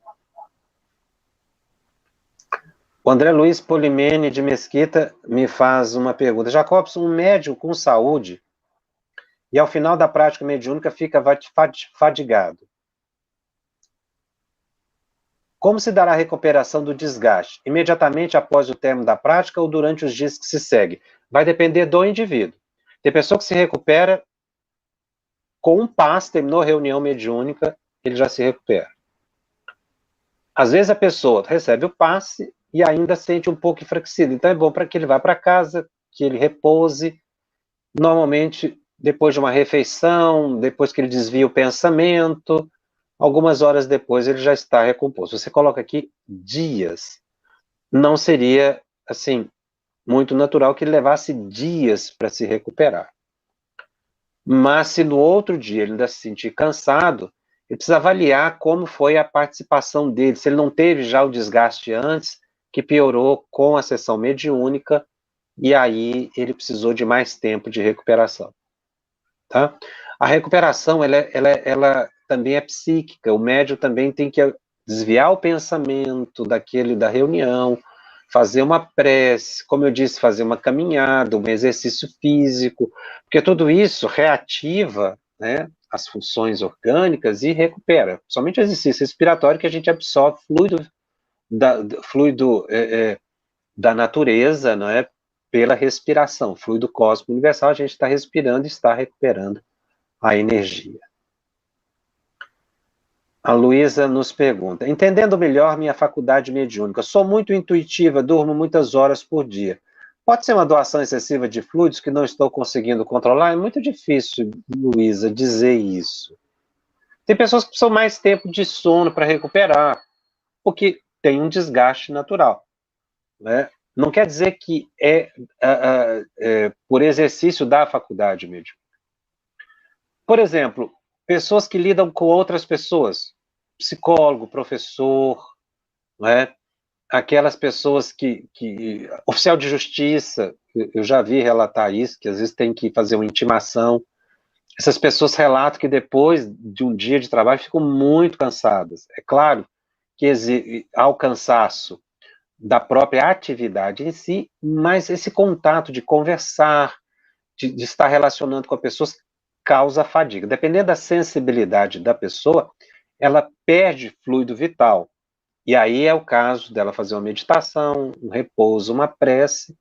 O André Luiz Polimene de Mesquita me faz uma pergunta. Jacobson, um médium com saúde e ao final da prática mediúnica fica fadigado. Como se dará a recuperação do desgaste? Imediatamente após o término da prática ou durante os dias que se segue? Vai depender do indivíduo. Tem pessoa que se recupera com um passe, terminou a reunião mediúnica, ele já se recupera. Às vezes a pessoa recebe o passe e ainda sente um pouco enfraquecido. Então é bom para que ele vá para casa, que ele repouse. Normalmente, depois de uma refeição, depois que ele desvia o pensamento, algumas horas depois ele já está recomposto. Você coloca aqui dias. Não seria, assim, muito natural que ele levasse dias para se recuperar. Mas se no outro dia ele ainda se sentir cansado, ele precisa avaliar como foi a participação dele, se ele não teve já o desgaste antes, que piorou com a sessão mediúnica, e aí ele precisou de mais tempo de recuperação. Tá? A recuperação, ela também é psíquica, o médium também tem que desviar o pensamento da reunião, fazer uma prece, como eu disse, fazer uma caminhada, um exercício físico, porque tudo isso reativa, né, as funções orgânicas e recupera. Somente o exercício respiratório que a gente absorve fluido da natureza, não é, pela respiração, fluido cósmico universal, a gente está respirando e está recuperando a energia. A Luísa nos pergunta, entendendo melhor minha faculdade mediúnica, sou muito intuitiva, durmo muitas horas por dia. Pode ser uma doação excessiva de fluidos que não estou conseguindo controlar? É muito difícil, Luísa, dizer isso. Tem pessoas que precisam mais tempo de sono para recuperar, porque tem um desgaste natural, né? Não quer dizer que por exercício da faculdade mediúnica. Por exemplo, pessoas que lidam com outras pessoas, psicólogo, professor, né? Aquelas pessoas oficial de justiça, eu já vi relatar isso, que às vezes tem que fazer uma intimação. Essas pessoas relatam que depois de um dia de trabalho ficam muito cansadas. É claro que há o cansaço da própria atividade em si, mas esse contato de conversar, de estar relacionando com as pessoas, causa fadiga. Dependendo da sensibilidade da pessoa, ela perde fluido vital. E aí é o caso dela fazer uma meditação, um repouso, uma prece,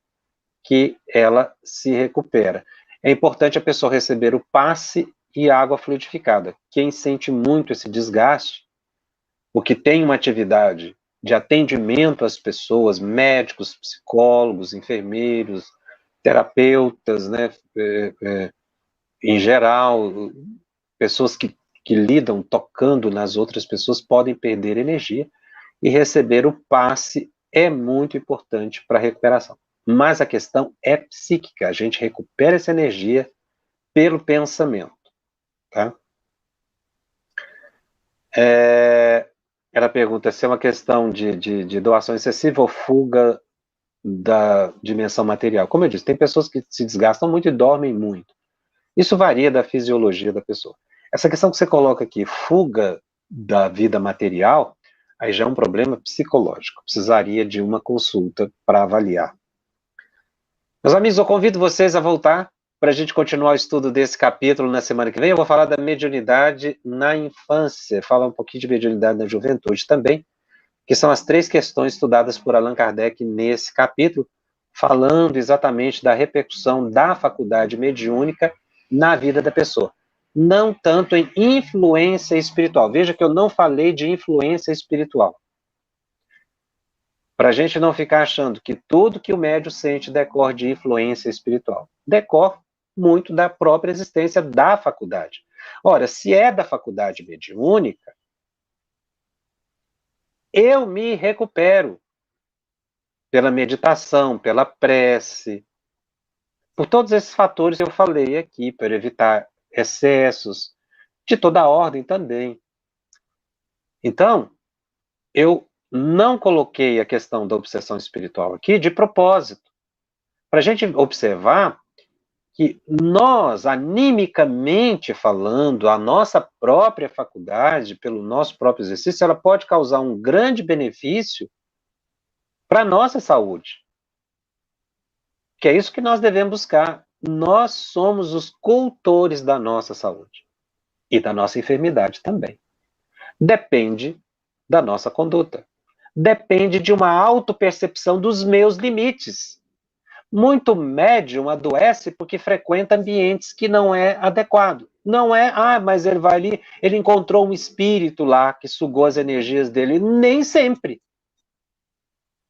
que ela se recupera. É importante a pessoa receber o passe e água fluidificada. Quem sente muito esse desgaste, o que tem uma atividade de atendimento às pessoas, médicos, psicólogos, enfermeiros, terapeutas, né, em geral, pessoas que lidam tocando nas outras pessoas podem perder energia, e receber o passe é muito importante para a recuperação. Mas a questão é psíquica, a gente recupera essa energia pelo pensamento. Tá? Ela pergunta se é uma questão de doação excessiva ou fuga da dimensão material. Como eu disse, tem pessoas que se desgastam muito e dormem muito. Isso varia da fisiologia da pessoa. Essa questão que você coloca aqui, fuga da vida material, aí já é um problema psicológico. Precisaria de uma consulta para avaliar. Meus amigos, eu convido vocês a voltar para a gente continuar o estudo desse capítulo na semana que vem. Eu vou falar da mediunidade na infância, falar um pouquinho de mediunidade na juventude também, que são as 3 questões estudadas por Allan Kardec nesse capítulo, falando exatamente da repercussão da faculdade mediúnica na vida da pessoa. Não tanto em influência espiritual. Veja que eu não falei de influência espiritual. Para a gente não ficar achando que tudo que o médium sente decorre de influência espiritual. Decorre muito da própria existência da faculdade. Ora, se é da faculdade mediúnica, eu me recupero pela meditação, pela prece, por todos esses fatores que eu falei aqui, para evitar excessos, de toda ordem também. Então, eu não coloquei a questão da obsessão espiritual aqui de propósito, para a gente observar que nós, animicamente falando, a nossa própria faculdade, pelo nosso próprio exercício, ela pode causar um grande benefício para a nossa saúde. Que é isso que nós devemos buscar. Nós somos os coutores da nossa saúde e da nossa enfermidade também. Depende da nossa conduta. Depende de uma autopercepção dos meus limites. Muito médium adoece porque frequenta ambientes que não é adequado. Não é, mas ele vai ali, ele encontrou um espírito lá que sugou as energias dele. Nem sempre.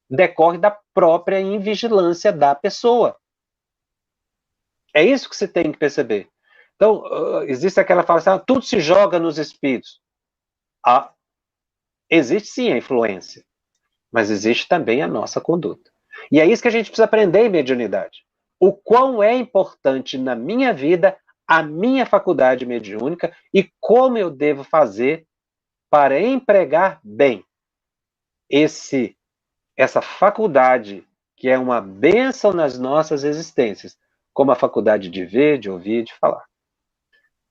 Decorre da própria invigilância da pessoa. É isso que você tem que perceber. Então, existe aquela fala assim, tudo se joga nos espíritos. Existe sim a influência, mas existe também a nossa conduta. E é isso que a gente precisa aprender em mediunidade. O quão é importante na minha vida a minha faculdade mediúnica e como eu devo fazer para empregar bem essa faculdade que é uma bênção nas nossas existências, como a faculdade de ver, de ouvir, de falar.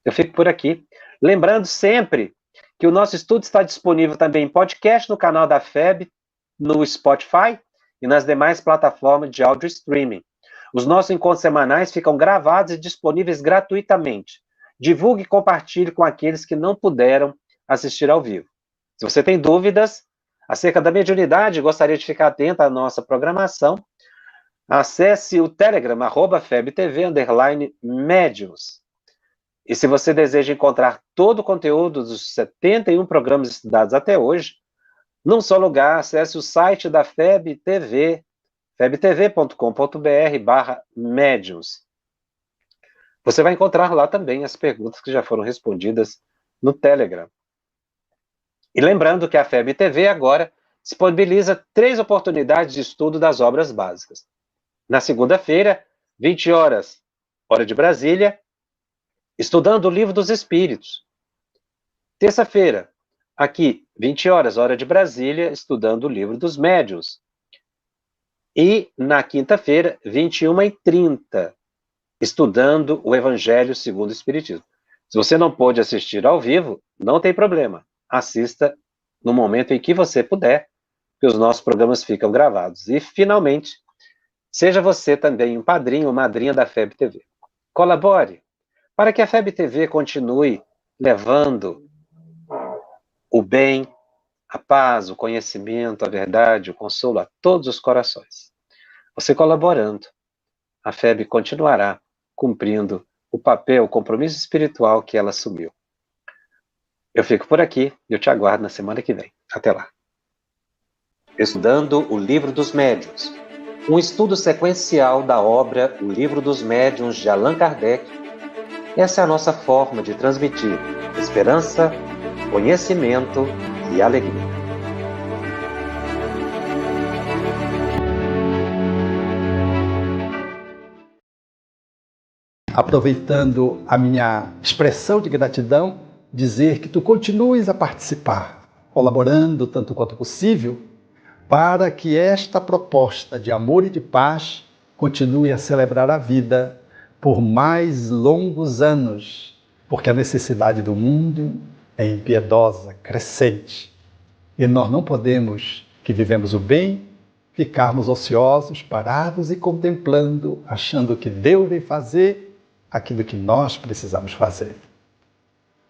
Eu fico por aqui. Lembrando sempre que o nosso estudo está disponível também em podcast no canal da FEB, no Spotify e nas demais plataformas de áudio streaming. Os nossos encontros semanais ficam gravados e disponíveis gratuitamente. Divulgue e compartilhe com aqueles que não puderam assistir ao vivo. Se você tem dúvidas acerca da mediunidade e gostaria de ficar atento à nossa programação, acesse o Telegram, @FebTV_Mediums. E se você deseja encontrar todo o conteúdo dos 71 programas estudados até hoje, num só lugar, acesse o site da FEB TV, febtv.com.br/médiuns. Você vai encontrar lá também as perguntas que já foram respondidas no Telegram. E lembrando que a FEB TV agora disponibiliza 3 oportunidades de estudo das obras básicas. Na segunda-feira, 20 horas, hora de Brasília, estudando o Livro dos Espíritos. Terça-feira, aqui, 20 horas, hora de Brasília, estudando o Livro dos Médiuns. E na quinta-feira, 21h30, estudando o Evangelho segundo o Espiritismo. Se você não pôde assistir ao vivo, não tem problema. Assista no momento em que você puder, que os nossos programas ficam gravados. E, finalmente, seja você também um padrinho ou madrinha da FEB TV. Colabore para que a FEB TV continue levando o bem, a paz, o conhecimento, a verdade, o consolo a todos os corações. Você colaborando, a FEB continuará cumprindo o papel, o compromisso espiritual que ela assumiu. Eu fico por aqui e eu te aguardo na semana que vem. Até lá. Estudando o Livro dos Médiuns. Um estudo sequencial da obra O Livro dos Médiuns de Allan Kardec. Essa é a nossa forma de transmitir esperança, conhecimento e alegria. Aproveitando a minha expressão de gratidão, dizer que tu continues a participar, colaborando tanto quanto possível, para que esta proposta de amor e de paz continue a celebrar a vida por mais longos anos porque a necessidade do mundo é impiedosa, crescente. E nós não podemos, que vivemos o bem, ficarmos ociosos, parados e contemplando, achando que Deus vem fazer aquilo que nós precisamos fazer.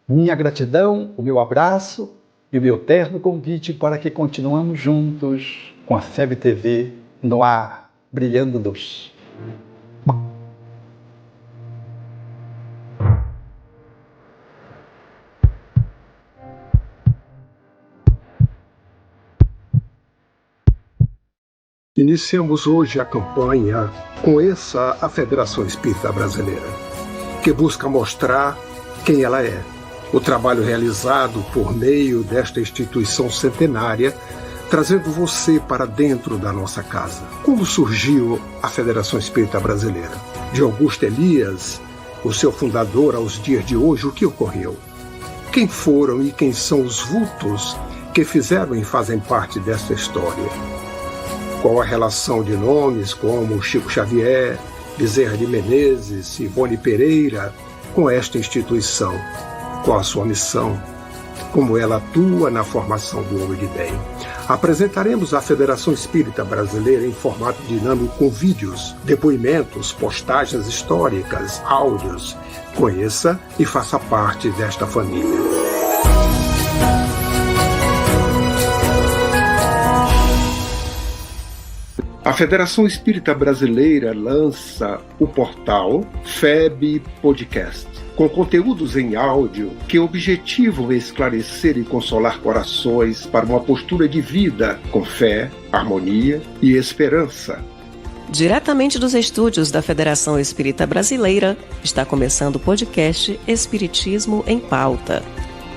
Minha gratidão, o meu abraço e o meu terno convite para que continuemos juntos com a FEB TV no ar, brilhando luz. Iniciamos hoje a campanha Conheça a Federação Espírita Brasileira, que busca mostrar quem ela é. O trabalho realizado por meio desta instituição centenária, trazendo você para dentro da nossa casa. Como surgiu a Federação Espírita Brasileira? De Augusto Elias, o seu fundador, aos dias de hoje, o que ocorreu? Quem foram e quem são os vultos que fizeram e fazem parte dessa história? Qual a relação de nomes como Chico Xavier, Bezerra de Menezes, Ivone Pereira com esta instituição? Qual a sua missão? Como ela atua na formação do homem de bem? Apresentaremos a Federação Espírita Brasileira em formato dinâmico com vídeos, depoimentos, postagens históricas, áudios. Conheça e faça parte desta família. A Federação Espírita Brasileira lança o portal FEB Podcast, com conteúdos em áudio que objetivam esclarecer e consolar corações para uma postura de vida com fé, harmonia e esperança. Diretamente dos estúdios da Federação Espírita Brasileira, está começando o podcast Espiritismo em Pauta.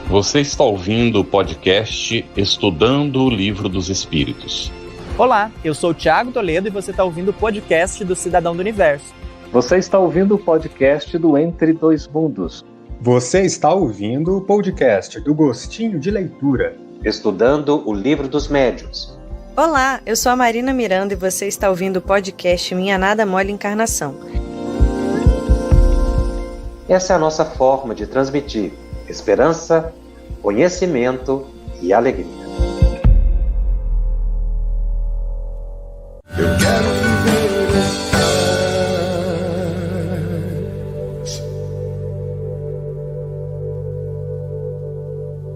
Você está ouvindo o podcast Estudando o Livro dos Espíritos. Olá, eu sou o Thiago Toledo e você está ouvindo o podcast do Cidadão do Universo. Você está ouvindo o podcast do Entre Dois Mundos. Você está ouvindo o podcast do Gostinho de Leitura. Estudando o Livro dos Médiuns. Olá, eu sou a Marina Miranda e você está ouvindo o podcast Minha Nada Mole Encarnação. Essa é a nossa forma de transmitir esperança, conhecimento e alegria.